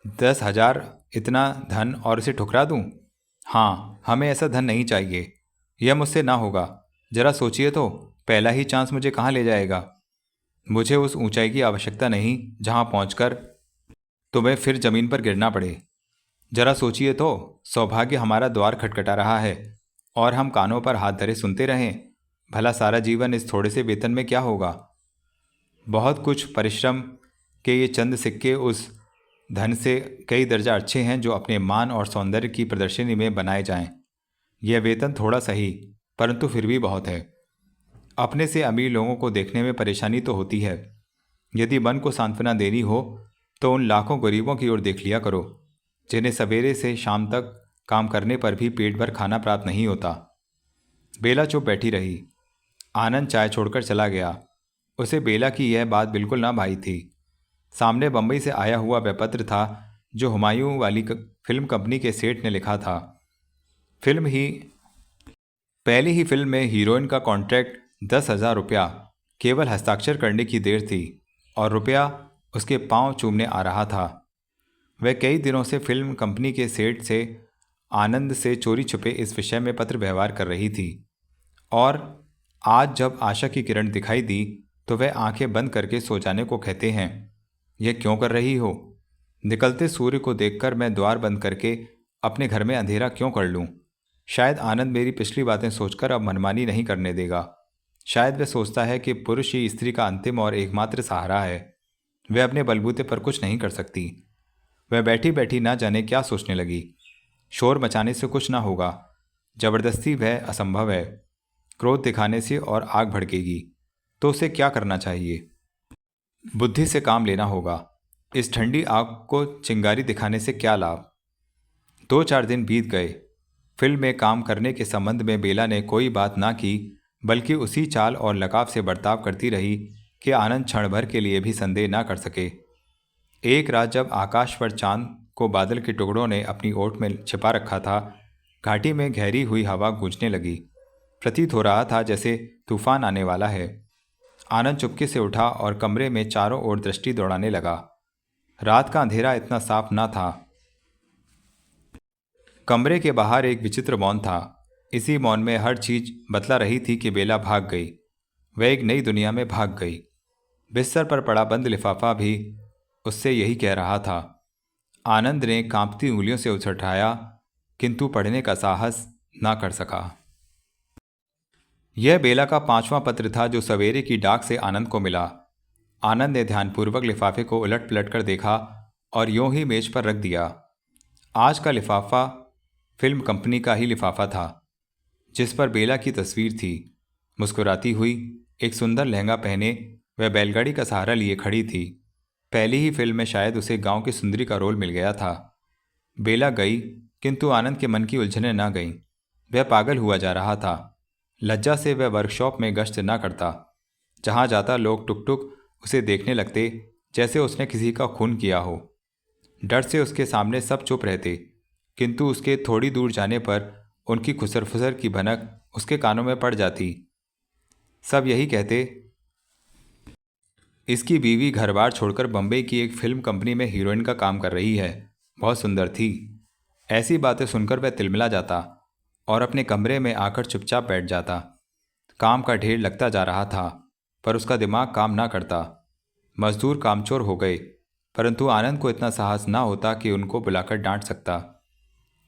10,000 इतना धन और उसे ठुकरा दूं? हाँ, हमें ऐसा धन नहीं चाहिए। यह मुझसे ना होगा। जरा सोचिए तो, पहला ही चांस मुझे कहाँ ले जाएगा। मुझे उस ऊंचाई की आवश्यकता नहीं जहां पहुंचकर तुम्हें फिर जमीन पर गिरना पड़े। जरा सोचिए तो, सौभाग्य हमारा द्वार खटखटा रहा है और हम कानों पर हाथ धरे सुनते रहें। भला सारा जीवन इस थोड़े से वेतन में क्या होगा? बहुत कुछ परिश्रम के ये चंद सिक्के उस धन से कई दर्जा अच्छे हैं जो अपने मान और सौंदर्य की प्रदर्शनी में बनाए जाएं। यह वेतन थोड़ा सही, परंतु फिर भी बहुत है। अपने से अमीर लोगों को देखने में परेशानी तो होती है। यदि मन को सांत्वना देनी हो तो उन लाखों गरीबों की ओर देख लिया करो जिन्हें सवेरे से शाम तक काम करने पर भी पेट भर खाना प्राप्त नहीं होता। बेला चुप बैठी रही। आनंद चाय छोड़कर चला गया। उसे बेला की यह बात बिल्कुल ना भाई थी। सामने बंबई से आया हुआ वह पत्र था जो हुमायूं वाली फिल्म कंपनी के सेठ ने लिखा था। पहली ही फिल्म में हीरोइन का कॉन्ट्रैक्ट 10,000 रुपया, केवल हस्ताक्षर करने की देर थी और रुपया उसके पांव चूमने आ रहा था। वह कई दिनों से फिल्म कंपनी के सेठ से आनंद से चोरी छुपे इस विषय में पत्र व्यवहार कर रही थी, और आज जब आशा की किरण दिखाई दी तो वह आंखें बंद करके सो जाने को कहते हैं। यह क्यों कर रही हो? निकलते सूर्य को देखकर मैं द्वार बंद करके अपने घर में अंधेरा क्यों कर लूं? शायद आनंद मेरी पिछली बातें सोचकर अब मनमानी नहीं करने देगा। शायद वह सोचता है कि पुरुष ही स्त्री का अंतिम और एकमात्र सहारा है। वह अपने बलबूते पर कुछ नहीं कर सकती। वह बैठी बैठी ना जाने क्या सोचने लगी। शोर मचाने से कुछ ना होगा। जबरदस्ती वह असंभव है। क्रोध दिखाने से और आग भड़केगी। तो उसे क्या करना चाहिए? बुद्धि से काम लेना होगा। इस ठंडी आग को चिंगारी दिखाने से क्या लाभ? 2-4 दिन बीत गए। फिल्म में काम करने के संबंध में बेला ने कोई बात ना की, बल्कि उसी चाल और लगाव से बर्ताव करती रही कि आनंद क्षण भर के लिए भी संदेह ना कर सके। एक रात जब आकाश पर चांद को बादल के टुकड़ों ने अपनी ओट में छिपा रखा था, घाटी में गहरी हुई हवा गूंजने लगी। प्रतीत हो रहा था जैसे तूफान आने वाला है। आनंद चुपके से उठा और कमरे में चारों ओर दृष्टि दौड़ाने लगा। रात का अंधेरा इतना साफ ना था। कमरे के बाहर एक विचित्र मौन था। इसी मौन में हर चीज बतला रही थी कि बेला भाग गई। वह एक नई दुनिया में भाग गई। बिस्तर पर पड़ा बंद लिफाफा भी उससे यही कह रहा था। आनंद ने कांपती उंगलियों से उसे उठाया, किंतु पढ़ने का साहस ना कर सका। यह बेला का 5वां पत्र था जो सवेरे की डाक से आनंद को मिला। आनंद ने ध्यानपूर्वक लिफाफे को उलट पलट कर देखा और यूं ही मेज पर रख दिया। आज का लिफाफा फिल्म कंपनी का ही लिफाफा था, जिस पर बेला की तस्वीर थी। मुस्कुराती हुई, एक सुंदर लहंगा पहने वह बैलगाड़ी का सहारा लिए खड़ी थी। पहली ही फिल्म में शायद उसे गांव की सुंदरी का रोल मिल गया था। बेला गई, किंतु आनंद के मन की उलझनें ना गईं। वह पागल हुआ जा रहा था। लज्जा से वह वर्कशॉप में गश्त ना करता। जहां जाता लोग टुक टुक उसे देखने लगते जैसे उसने किसी का खून किया हो। डर से उसके सामने सब चुप रहते, किंतु उसके थोड़ी दूर जाने पर उनकी खुसर फुसर की भनक उसके कानों में पड़ जाती। सब यही कहते, इसकी बीवी घर बार छोड़कर बम्बई की एक फिल्म कंपनी में हीरोइन का काम कर रही है, बहुत सुंदर थी। ऐसी बातें सुनकर वह तिलमिला जाता और अपने कमरे में आकर चुपचाप बैठ जाता। काम का ढेर लगता जा रहा था, पर उसका दिमाग काम ना करता। मजदूर कामचोर हो गए, परंतु आनंद को इतना साहस ना होता कि उनको बुलाकर डांट सकता।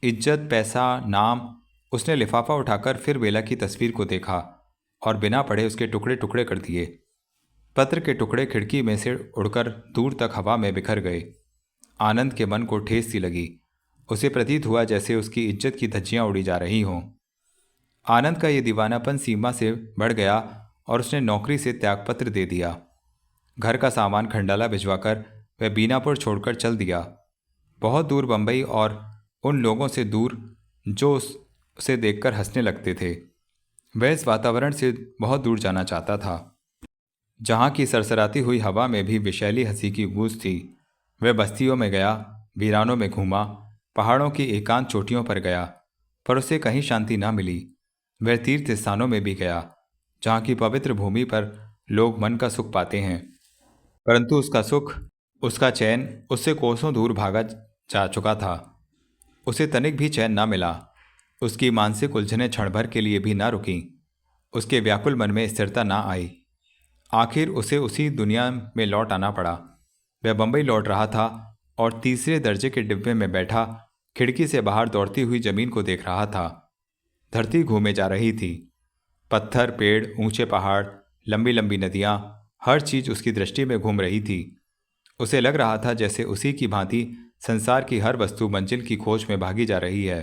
इज्जत, पैसा, नाम उसने लिफाफा उठाकर फिर बेला की तस्वीर को देखा और बिना पढ़े उसके टुकड़े टुकड़े कर दिए। पत्र के टुकड़े खिड़की में से उड़कर दूर तक हवा में बिखर गए। आनंद के मन को ठेस सी लगी। उसे प्रतीत हुआ जैसे उसकी इज्जत की धज्जियां उड़ी जा रही हों। आनंद का ये दीवानापन सीमा से बढ़ गया और उसने नौकरी से त्यागपत्र दे दिया। घर का सामान खंडाला भिजवाकर वह बीनापुर छोड़कर चल दिया, बहुत दूर बंबई, और उन लोगों से दूर जो उसे देखकर हंसने लगते थे। वह इस वातावरण से बहुत दूर जाना चाहता था, जहाँ की सरसराती हुई हवा में भी विशैली हंसी की गूंज थी। वह बस्तियों में गया, वीरानों में घूमा, पहाड़ों की एकांत चोटियों पर गया, पर उसे कहीं शांति न मिली। वह तीर्थ स्थानों में भी गया, जहाँ की पवित्र भूमि पर लोग मन का सुख पाते हैं, परंतु उसका सुख, उसका चैन उससे कोसों दूर भागा जा चुका था। उसे तनिक भी चैन न मिला। उसकी मानसिक उलझनें क्षण भर के लिए भी न रुकीं। उसके व्याकुल मन में स्थिरता न आई। आखिर उसे उसी दुनिया में लौट आना पड़ा। वह बंबई लौट रहा था और तीसरे दर्जे के डिब्बे में बैठा खिड़की से बाहर दौड़ती हुई जमीन को देख रहा था। धरती घूमे जा रही थी। पत्थर, पेड़, ऊंचे पहाड़, लंबी लंबी नदियां, हर चीज उसकी दृष्टि में घूम रही थी। उसे लग रहा था जैसे उसी की भांति संसार की हर वस्तु मंजिल की खोज में भागी जा रही है।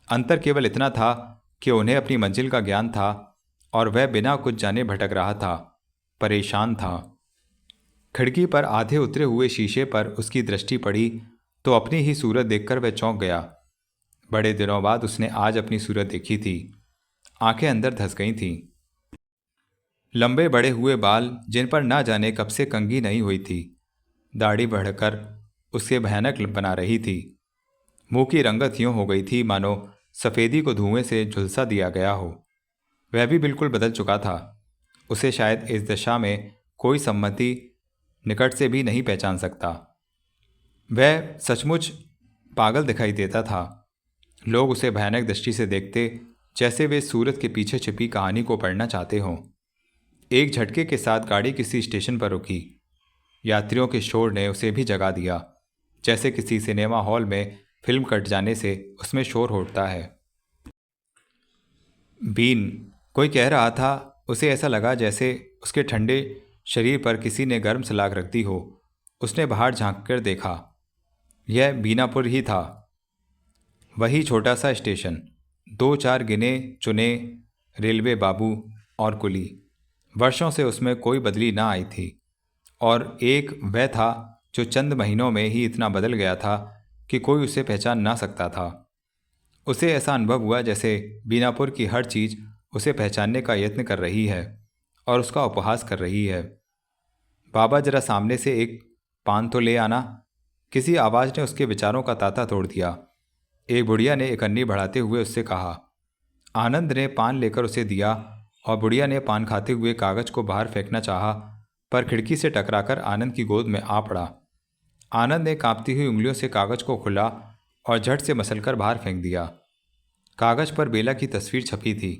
अंतर केवल इतना था कि उन्हें अपनी मंजिल का ज्ञान था और वह बिना कुछ जाने भटक रहा था, परेशान था। खिड़की पर आधे उतरे हुए शीशे पर उसकी दृष्टि पड़ी तो अपनी ही सूरत देखकर वह चौंक गया। बड़े दिनों बाद उसने आज अपनी सूरत देखी थी। आंखें अंदर धंस गई थीं। लंबे बड़े हुए बाल जिन पर ना जाने कब से कंघी नहीं हुई थी, दाढ़ी बढ़कर उसे भयानक बना रही थी। मुंह की रंगत यूं हो गई थी मानो सफ़ेदी को धुएं से झुलसा दिया गया हो। वह भी बिल्कुल बदल चुका था। उसे शायद इस दशा में कोई सम्मति निकट से भी नहीं पहचान सकता। वह सचमुच पागल दिखाई देता था। लोग उसे भयानक दृष्टि से देखते, जैसे वे सूरत के पीछे छिपी कहानी को पढ़ना चाहते हों। एक झटके के साथ गाड़ी किसी स्टेशन पर रुकी। यात्रियों के शोर ने उसे भी जगा दिया, जैसे किसी सिनेमा हॉल में फिल्म कट जाने से उसमें शोर होता है। बीन, कोई कह रहा था। उसे ऐसा लगा जैसे उसके ठंडे शरीर पर किसी ने गर्म सलाख रख दी हो। उसने बाहर झांक कर देखा। यह बीनापुर ही था। वही छोटा सा स्टेशन, 2-4 गिने चुने रेलवे बाबू और कुली। वर्षों से उसमें कोई बदली ना आई थी। और एक वह था जो चंद महीनों में ही इतना बदल गया था कि कोई उसे पहचान ना सकता था। उसे ऐसा अनुभव हुआ जैसे बीनापुर की हर चीज़ उसे पहचानने का यत्न कर रही है और उसका उपहास कर रही है। बाबा, जरा सामने से एक पान तो ले आना। किसी आवाज़ ने उसके विचारों का तांता तोड़ दिया। एक बुढ़िया ने एक अन्नी बढ़ाते हुए उससे कहा। आनंद ने पान लेकर उसे दिया और बुढ़िया ने पान खाते हुए कागज को बाहर फेंकना चाहा, पर खिड़की से टकराकर आनंद की गोद में आ पड़ा। आनंद ने कांपती हुई उंगलियों से कागज को खुला और झट से मसलकर बाहर फेंक दिया। कागज पर बेला की तस्वीर छपी थी।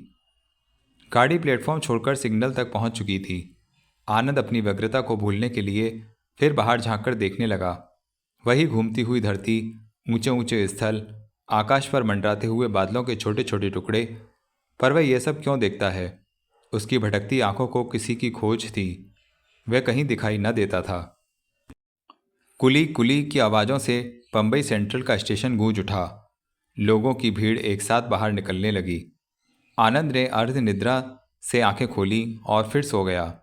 गाड़ी प्लेटफॉर्म छोड़कर सिग्नल तक पहुंच चुकी थी। आनंद अपनी व्यग्रता को भूलने के लिए फिर बाहर झांककर देखने लगा। वही घूमती हुई धरती, ऊंचे ऊंचे स्थल, आकाश पर मंडराते हुए बादलों के छोटे छोटे टुकड़े। पर वह यह सब क्यों देखता है? उसकी भटकती आंखों को किसी की खोज थी। वह कहीं दिखाई न देता था। कुली कुली की आवाज़ों से बंबई सेंट्रल का स्टेशन गूंज उठा। लोगों की भीड़ एक साथ बाहर निकलने लगी। आनंद ने अर्ध निद्रा से आंखें खोली और फिर सो गया।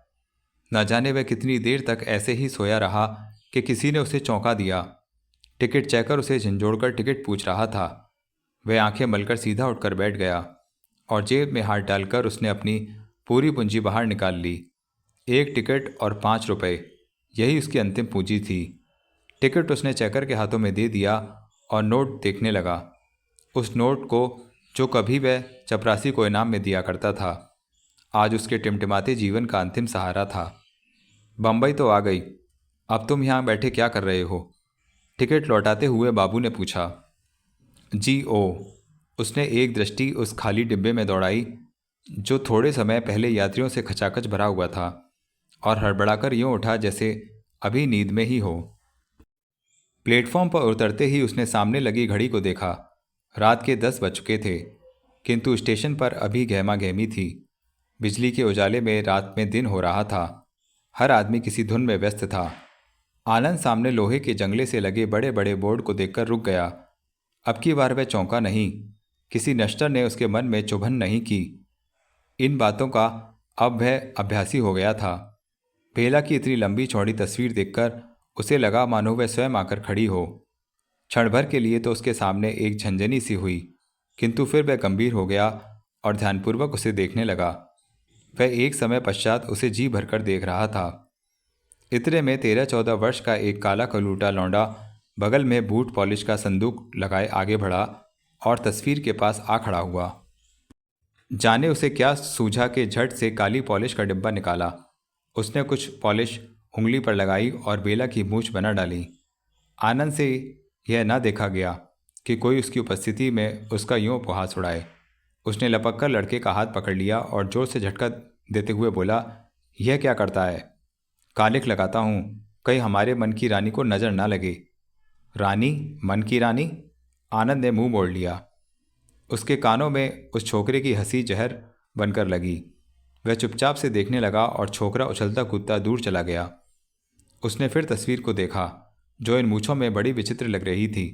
न जाने वह कितनी देर तक ऐसे ही सोया रहा कि किसी ने उसे चौंका दिया। टिकट चेकर उसे झंझोड़कर टिकट पूछ रहा था। वह आंखें मलकर सीधा उठकर बैठ गया और जेब में हाथ डालकर उसने अपनी पूरी पूंजी बाहर निकाल ली। 1 टिकट और 5 रुपए, यही उसकी अंतिम पूंजी थी। टिकट उसने चेकर के हाथों में दे दिया और नोट देखने लगा। उस नोट को जो कभी वह चपरासी को इनाम में दिया करता था, आज उसके टिमटिमाते जीवन का अंतिम सहारा था। बंबई तो आ गई, अब तुम यहाँ बैठे क्या कर रहे हो? टिकट लौटाते हुए बाबू ने पूछा। जी ओ। उसने एक दृष्टि उस खाली डिब्बे में दौड़ाई जो थोड़े समय पहले यात्रियों से खचाखच भरा हुआ था, और हड़बड़ाकर यूं उठा जैसे अभी नींद में ही हो। प्लेटफॉर्म पर उतरते ही उसने सामने लगी घड़ी को देखा। रात के 10 बज चुके थे। किंतु स्टेशन पर अभी गहमा गहमी थी। बिजली के उजाले में रात में दिन हो रहा था। हर आदमी किसी धुन में व्यस्त था। आनंद सामने लोहे के जंगले से लगे बड़े बड़े बोर्ड को देखकर रुक गया। अब की बार वह चौंका नहीं। किसी नश्तर ने उसके मन में चुभन नहीं की। इन बातों का अब वह अभ्यासी हो गया था। बेला की इतनी लंबी चौड़ी तस्वीर देखकर उसे लगा मानो वह स्वयं आकर खड़ी हो। क्षण भर के लिए तो उसके सामने एक झंझनी सी हुई, किंतु फिर वह गंभीर हो गया और ध्यानपूर्वक उसे देखने लगा। वह एक समय पश्चात उसे जी भरकर देख रहा था। इतने में 13-14 वर्ष का एक काला कलूटा लौंडा बगल में बूट पॉलिश का संदूक लगाए आगे बढ़ा और तस्वीर के पास आ खड़ा हुआ। जाने उसे क्या सूझा कि झट से काली पॉलिश का डिब्बा निकाला। उसने कुछ पॉलिश उंगली पर लगाई और बेला की मूछ बना डाली। आनंद से यह न देखा गया कि कोई उसकी उपस्थिति में उसका यूं उपहास उड़ाए। उसने लपक कर लड़के का हाथ पकड़ लिया और जोर से झटका देते हुए बोला, यह क्या करता है? कालिख लगाता हूँ, कहीं हमारे मन की रानी को नजर ना लगे। रानी? मन की रानी? आनंद ने मुंह मोड़ लिया। उसके कानों में उस छोकरे की हंसी जहर बनकर लगी। वह चुपचाप से देखने लगा और छोकरा उछलता कूदता दूर चला गया। उसने फिर तस्वीर को देखा, जो इन मूछों में बड़ी विचित्र लग रही थी।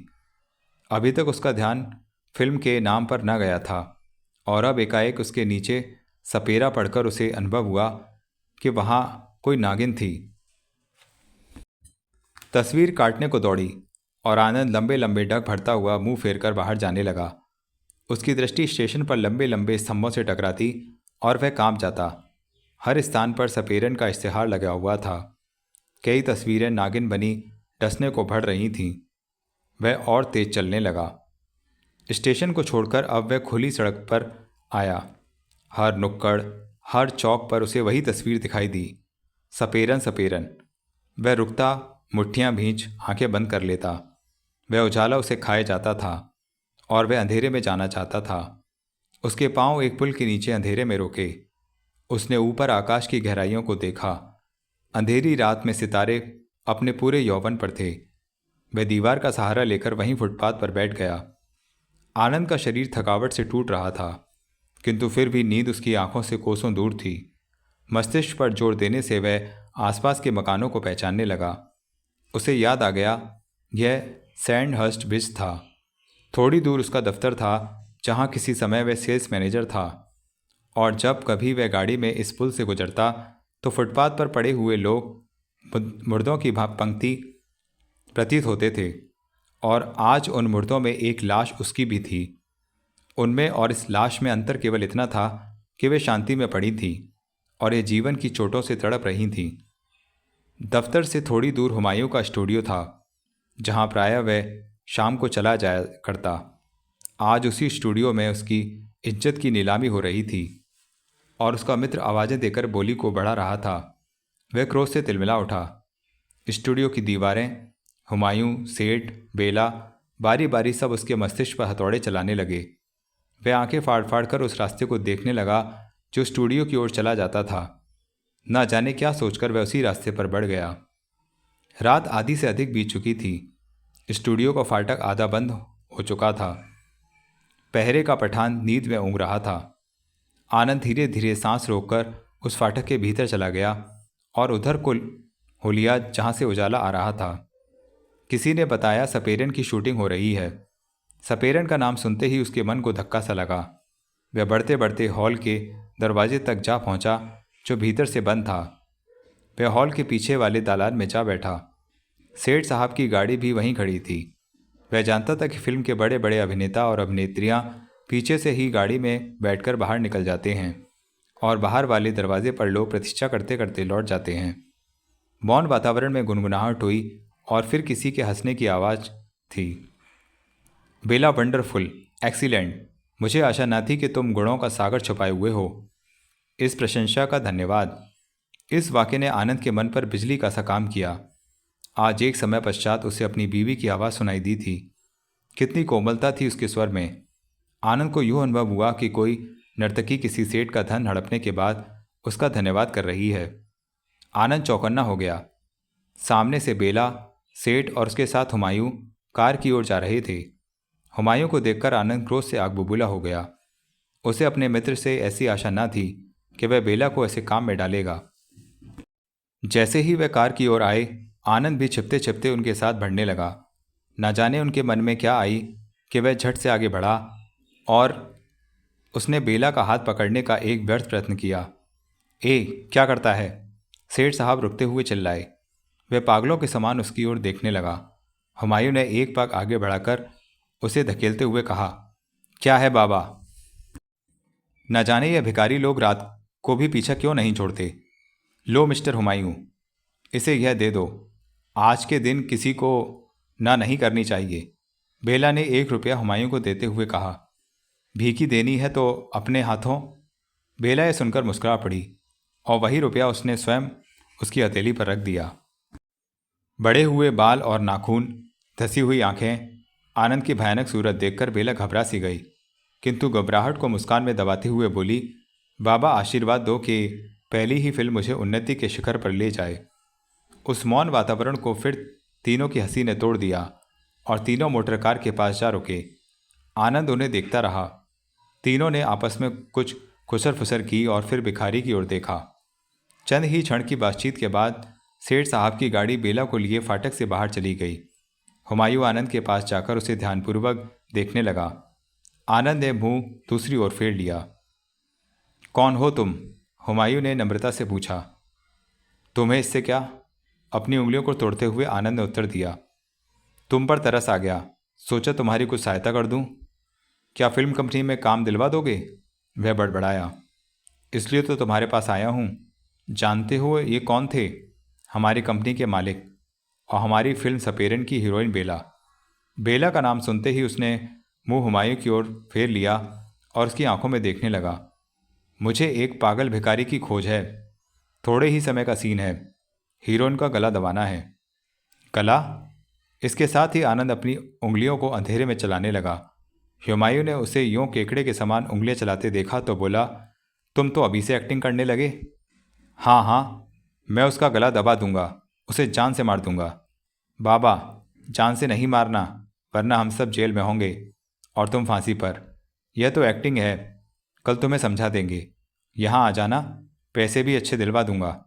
अभी तक उसका ध्यान फिल्म के नाम पर न गया था और अब एकाएक उसके नीचे सपेरा पड़कर उसे अनुभव हुआ कि वहाँ कोई नागिन थी। तस्वीर काटने को दौड़ी और आनंद लंबे लंबे ढक भरता हुआ मुंह फेरकर बाहर जाने लगा। उसकी दृष्टि स्टेशन पर लंबे लंबे स्तंभों से टकराती और वह कांप जाता। हर स्थान पर सपेरन का इश्तिहार लगा हुआ था। कई तस्वीरें नागिन बनी डसने को बढ़ रही थीं। वह और तेज चलने लगा। स्टेशन को छोड़कर अब वह खुली सड़क पर आया। हर नुक्कड़, हर चौक पर उसे वही तस्वीर दिखाई दी। सपेरन सपेरन। वह रुकता, मुट्ठियां भींच आंखें बंद कर लेता। वह उजाला उसे खाए जाता था और वह अंधेरे में जाना चाहता था। उसके पांव एक पुल के नीचे अंधेरे में रुके। उसने ऊपर आकाश की गहराइयों को देखा। अंधेरी रात में सितारे अपने पूरे यौवन पर थे। वह दीवार का सहारा लेकर वहीं फुटपाथ पर बैठ गया। आनंद का शरीर थकावट से टूट रहा था, किंतु फिर भी नींद उसकी आंखों से कोसों दूर थी। मस्तिष्क पर जोर देने से वह आसपास के मकानों को पहचानने लगा। उसे याद आ गया, यह सैंडहर्स्ट ब्रिज था। थोड़ी दूर उसका दफ्तर था, जहां किसी समय वह सेल्स मैनेजर था। और जब कभी वह गाड़ी में इस पुल से गुजरता तो फुटपाथ पर पड़े हुए लोग मुर्दों की पंक्ति प्रतीत होते थे। और आज उन मुर्दों में एक लाश उसकी भी थी। उनमें और इस लाश में अंतर केवल इतना था कि वे शांति में पड़ी थी और ये जीवन की चोटों से तड़प रही थीं। दफ्तर से थोड़ी दूर हुमायूं का स्टूडियो था, जहां प्रायः वह शाम को चला जाया करता। आज उसी स्टूडियो में उसकी इज्जत की नीलामी हो रही थी और उसका मित्र आवाज़ें देकर बोली को बढ़ा रहा था। वह क्रोध से तिलमिला उठा। स्टूडियो की दीवारें, हुमायूं, सेठ, बेला, बारी बारी सब उसके मस्तिष्क पर हथौड़े चलाने लगे। वह आंखें फाड़ फाड़ कर उस रास्ते को देखने लगा जो स्टूडियो की ओर चला जाता था। न जाने क्या सोचकर वह उसी रास्ते पर बढ़ गया। रात आधी से अधिक बीत चुकी थी। स्टूडियो का फाटक आधा बंद हो चुका था। पहरे का पठान नींद में ऊँघ रहा था। आनंद धीरे धीरे सांस रोककर उस फाटक के भीतर चला गया और उधर को हो लिया जहाँ से उजाला आ रहा था। किसी ने बताया सपेरन की शूटिंग हो रही है। सपेरन का नाम सुनते ही उसके मन को धक्का सा लगा। वह बढ़ते बढ़ते हॉल के दरवाजे तक जा पहुंचा, जो भीतर से बंद था। वह हॉल के पीछे वाले दालान में जा बैठा। सेठ साहब की गाड़ी भी वहीं खड़ी थी। वह जानता था कि फिल्म के बड़े बड़े अभिनेता और अभिनेत्रियां पीछे से ही गाड़ी में बैठकर बाहर निकल जाते हैं और बाहर वाले दरवाजे पर लोग प्रतीक्षा करते करते लौट जाते हैं। मौन वातावरण में गुनगुनाहट हुई और फिर किसी के हंसने की आवाज़ थी। बेला, वंडरफुल, एक्सीलेंट। मुझे आशा न थी कि तुम गुणों का सागर छुपाए हुए हो। इस प्रशंसा का धन्यवाद। इस वाक्य ने आनंद के मन पर बिजली का सा काम किया। आज एक समय पश्चात उसे अपनी बीवी की आवाज़ सुनाई दी थी। कितनी कोमलता थी उसके स्वर में। आनंद को यूँ अनुभव हुआ कि कोई नर्तकी किसी सेठ का धन हड़पने के बाद उसका धन्यवाद कर रही है। आनंद चौकन्ना हो गया। सामने से बेला, सेठ और उसके साथ हुमायूं कार की ओर जा रहे थे। हुमायूं को देखकर आनंद क्रोध से आग बबूला हो गया। उसे अपने मित्र से ऐसी आशा न थी कि वह बेला को ऐसे काम में डालेगा। जैसे ही वह कार की ओर आए, आनंद भी छिपते छिपते उनके साथ बढ़ने लगा। न जाने उनके मन में क्या आई कि वह झट से आगे बढ़ा और उसने बेला का हाथ पकड़ने का एक व्यर्थ प्रयत्न किया। ए, क्या करता है? सेठ साहब रुकते हुए चिल्लाए। वह पागलों के समान उसकी ओर देखने लगा। हुमायूं ने एक पाग आगे बढ़ाकर उसे धकेलते हुए कहा, क्या है बाबा? न जाने ये भिखारी लोग रात को भी पीछा क्यों नहीं छोड़ते। लो मिस्टर हुमायूं, इसे यह दे दो। आज के दिन किसी को ना नहीं करनी चाहिए। बेला ने 1 रुपया हुमायूं को देते हुए कहा। भीखी देनी है तो अपने हाथों। बेला ये सुनकर मुस्कुरा पड़ी और वही रुपया उसने स्वयं उसकी हथेली पर रख दिया। बड़े हुए बाल और नाखून, धसी हुई आंखें, आनंद की भयानक सूरत देखकर बेला घबरा सी गई, किंतु घबराहट को मुस्कान में दबाते हुए बोली, बाबा आशीर्वाद दो कि पहली ही फिल्म मुझे उन्नति के शिखर पर ले जाए। उस मौन वातावरण को फिर तीनों की हंसी ने तोड़ दिया और तीनों मोटर कार के पास जा रुके। आनंद उन्हें देखता रहा। तीनों ने आपस में कुछ खुसर फुसर की और फिर भिखारी की ओर देखा। चंद ही क्षण की बातचीत के बाद सेठ साहब की गाड़ी बेला को लिए फाटक से बाहर चली गई। हुमायूं आनंद के पास जाकर उसे ध्यानपूर्वक देखने लगा। आनंद ने मुंह दूसरी ओर फेर लिया। कौन हो तुम? हुमायूं ने नम्रता से पूछा। तुम्हें इससे क्या? अपनी उंगलियों को तोड़ते हुए आनंद ने उत्तर दिया। तुम पर तरस आ गया, सोचा तुम्हारी कुछ सहायता कर दूं। क्या फिल्म कंपनी में काम दिलवा दोगे? वह बड़बड़ाया। इसलिए तो तुम्हारे पास आया हूं। जानते हो ये कौन थे? हमारी कंपनी के मालिक और हमारी फिल्म सपेरन की हीरोइन बेला। बेला का नाम सुनते ही उसने मुंह हुमायूं की ओर फेर लिया और उसकी आंखों में देखने लगा। मुझे एक पागल भिखारी की खोज है। थोड़े ही समय का सीन है। हीरोइन का गला दबाना है। गला? इसके साथ ही आनंद अपनी उंगलियों को अंधेरे में चलाने लगा। हुमायूं ने उसे यूं केकड़े के समान उंगलियां चलाते देखा तो बोला, तुम तो अभी से एक्टिंग करने लगे? हाँ हाँ, मैं उसका गला दबा दूंगा, उसे जान से मार दूंगा। बाबा, जान से नहीं मारना, वरना हम सब जेल में होंगे और तुम फांसी पर। यह तो एक्टिंग है, कल तुम्हें समझा देंगे। यहाँ आ जाना, पैसे भी अच्छे दिलवा दूंगा।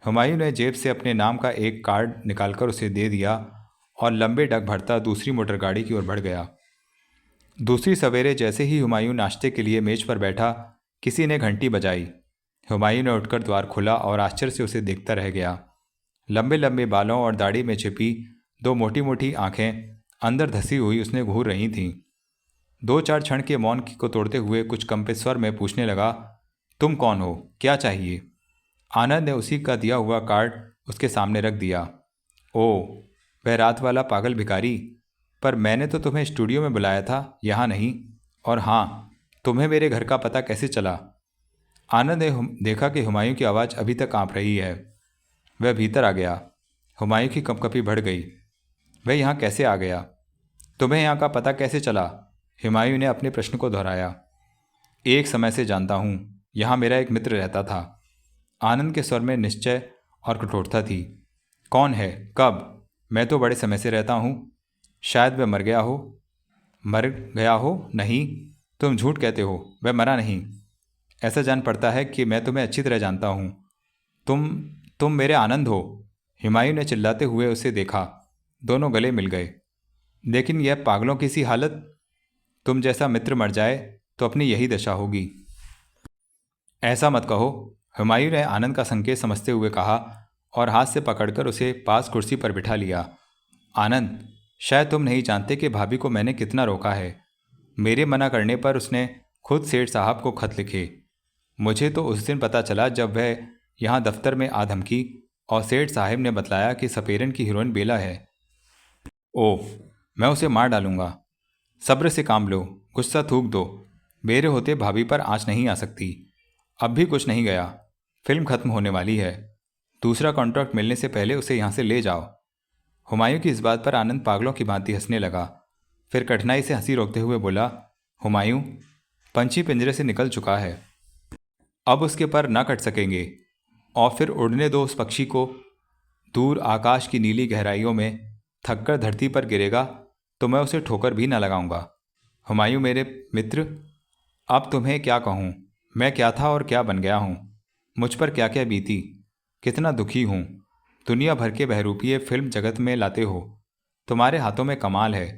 हुमायूं ने जेब से अपने नाम का एक कार्ड निकालकर उसे दे दिया और लंबे डग भरता दूसरी मोटर गाड़ी की ओर बढ़ गया। दूसरी सवेरे जैसे ही हुमायूं नाश्ते के लिए मेज पर बैठा, किसी ने घंटी बजाई। हुमायूं ने उठकर द्वार खोला और आश्चर्य से उसे देखता रह गया। लंबे लंबे बालों और दाढ़ी में छिपी दो मोटी मोटी आंखें अंदर धसी हुई उसने घूर रही थीं। 2-4 क्षण के मौन को तोड़ते हुए कुछ कंपित स्वर में पूछने लगा, तुम कौन हो? क्या चाहिए? आनंद ने उसी का दिया हुआ कार्ड उसके सामने रख दिया। ओ, वह रात वाला पागल भिखारी। पर मैंने तो तुम्हें स्टूडियो में बुलाया था, यहाँ नहीं। और हाँ, तुम्हें मेरे घर का पता कैसे चला? आनंद ने देखा कि हुमायूं की आवाज़ अभी तक काँप रही है। वह भीतर आ गया। हुमायूं की कंपकपी बढ़ गई। वह यहाँ कैसे आ गया? तुम्हें यहाँ का पता कैसे चला? हुमायूं ने अपने प्रश्न को दोहराया। एक समय से जानता हूँ, यहाँ मेरा एक मित्र रहता था। आनंद के स्वर में निश्चय और कठोरता थी। कौन है? कब? मैं तो बड़े समय से रहता हूँ। शायद वह मर गया हो। मर गया हो? नहीं, तुम झूठ कहते हो। वह मरा नहीं। ऐसा जान पड़ता है कि मैं तुम्हें अच्छी तरह जानता हूँ। तुम मेरे आनंद हो। हुमायूं ने चिल्लाते हुए उसे देखा। दोनों गले मिल गए। लेकिन यह पागलों की सी हालत। तुम जैसा मित्र मर जाए तो अपनी यही दशा होगी। ऐसा मत कहो, हुमायूं ने आनंद का संकेत समझते हुए कहा और हाथ से पकड़कर उसे पास कुर्सी पर बिठा लिया। आनंद, शायद तुम नहीं जानते कि भाभी को मैंने कितना रोका है। मेरे मना करने पर उसने खुद सेठ साहब को खत लिखे। मुझे तो उस दिन पता चला जब वह यहाँ दफ्तर में आ धमकी और सेठ साहब ने बतलाया कि सपेरन की हीरोइन बेला है। ओह, मैं उसे मार डालूंगा। सब्र से काम लो, गुस्सा थूक दो। मेरे होते भाभी पर आँच नहीं आ सकती। अब भी कुछ नहीं गया। फिल्म खत्म होने वाली है। दूसरा कॉन्ट्रैक्ट मिलने से पहले उसे यहाँ से ले जाओ। हुमायूं की इस बात पर आनंद पागलों की भांति हंसने लगा। फिर कठिनाई से हंसी रोकते हुए बोला, हुमायूं, पंछी पिंजरे से निकल चुका है। अब उसके पर न कट सकेंगे और फिर उड़ने दो उस पक्षी को। दूर आकाश की नीली गहराइयों में थककर धरती पर गिरेगा तो मैं उसे ठोकर भी न लगाऊंगा। हुमायूं मेरे मित्र, अब तुम्हें क्या कहूँ, मैं क्या था और क्या बन गया हूँ, मुझ पर क्या क्या बीती, कितना दुखी हूँ। दुनिया भर के बहरूपिये फिल्म जगत में लाते हो, तुम्हारे हाथों में कमाल है।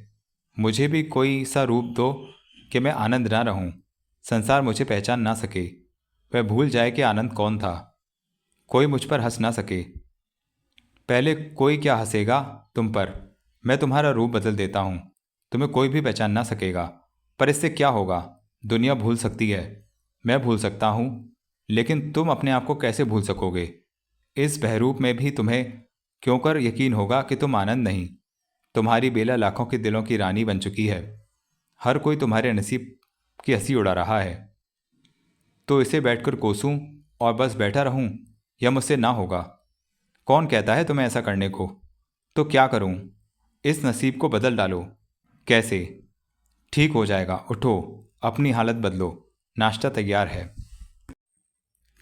मुझे भी कोई सा रूप दो कि मैं आनंद ना रहूं, संसार मुझे पहचान ना सके, वह भूल जाए कि आनंद कौन था, कोई मुझ पर हंस ना सके। पहले कोई क्या हंसेगा तुम पर, मैं तुम्हारा रूप बदल देता हूँ, तुम्हें कोई भी पहचान ना सकेगा। पर इससे क्या होगा, दुनिया भूल सकती है, मैं भूल सकता हूँ, लेकिन तुम अपने आप को कैसे भूल सकोगे। इस बहरूप में भी तुम्हें क्यों कर यकीन होगा कि तुम आनंद नहीं। तुम्हारी बेला लाखों के दिलों की रानी बन चुकी है, हर कोई तुम्हारे नसीब की हंसी उड़ा रहा है। तो इसे बैठकर कोसूं और बस बैठा रहूं, यह मुझसे ना होगा। कौन कहता है तुम्हें ऐसा करने को। तो क्या करूं, इस नसीब को बदल डालो। कैसे। ठीक हो जाएगा, उठो, अपनी हालत बदलो, नाश्ता तैयार है।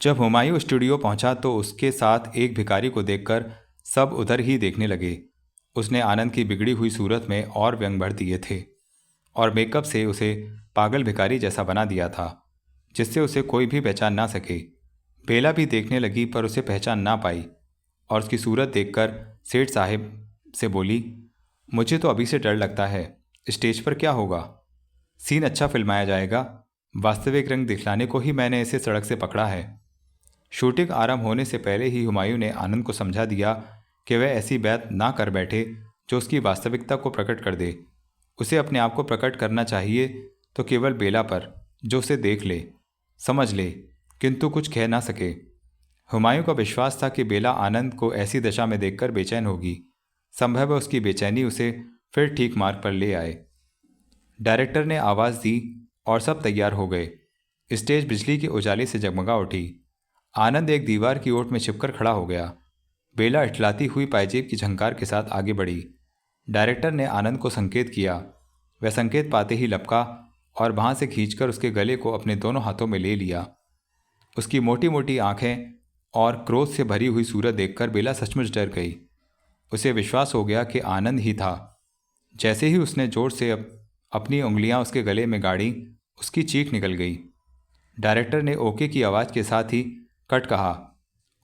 जब हुमायूं स्टूडियो पहुंचा तो उसके साथ एक भिखारी को देखकर सब उधर ही देखने लगे। उसने आनंद की बिगड़ी हुई सूरत में और व्यंग भर दिए थे और मेकअप से उसे पागल भिखारी जैसा बना दिया था, जिससे उसे कोई भी पहचान ना सके। बेला भी देखने लगी पर उसे पहचान ना पाई और उसकी सूरत देखकर सेठ साहिब से बोली, मुझे तो अभी से डर लगता है, स्टेज पर क्या होगा। सीन अच्छा फिल्माया जाएगा, वास्तविक रंग दिखलाने को ही मैंने इसे सड़क से पकड़ा है। शूटिंग आरंभ होने से पहले ही हुमायूं ने आनंद को समझा दिया कि वह ऐसी बात ना कर बैठे जो उसकी वास्तविकता को प्रकट कर दे। उसे अपने आप को प्रकट करना चाहिए तो केवल बेला पर, जो उसे देख ले, समझ ले, किंतु कुछ कह ना सके। हुमायूं का विश्वास था कि बेला आनंद को ऐसी दशा में देखकर बेचैन होगी। संभव है उसकी बेचैनी उसे फिर ठीक मार्ग पर ले आए। डायरेक्टर ने आवाज़ दी और सब तैयार हो गए। स्टेज बिजली के उजाले से जगमगा उठी। आनंद एक दीवार की ओट में छिपकर खड़ा हो गया। बेला इठलाती हुई पायजेब की झंकार के साथ आगे बढ़ी। डायरेक्टर ने आनंद को संकेत किया। वह संकेत पाते ही लपका और वहाँ से खींचकर उसके गले को अपने दोनों हाथों में ले लिया। उसकी मोटी मोटी आंखें और क्रोध से भरी हुई सूरत देखकर बेला सचमुच डर गई। उसे विश्वास हो गया कि आनंद ही था। जैसे ही उसने जोर से अपनी उंगलियां उसके गले में गाड़ी, उसकी चीख निकल गई। डायरेक्टर ने ओके की आवाज़ के साथ ही कट कहा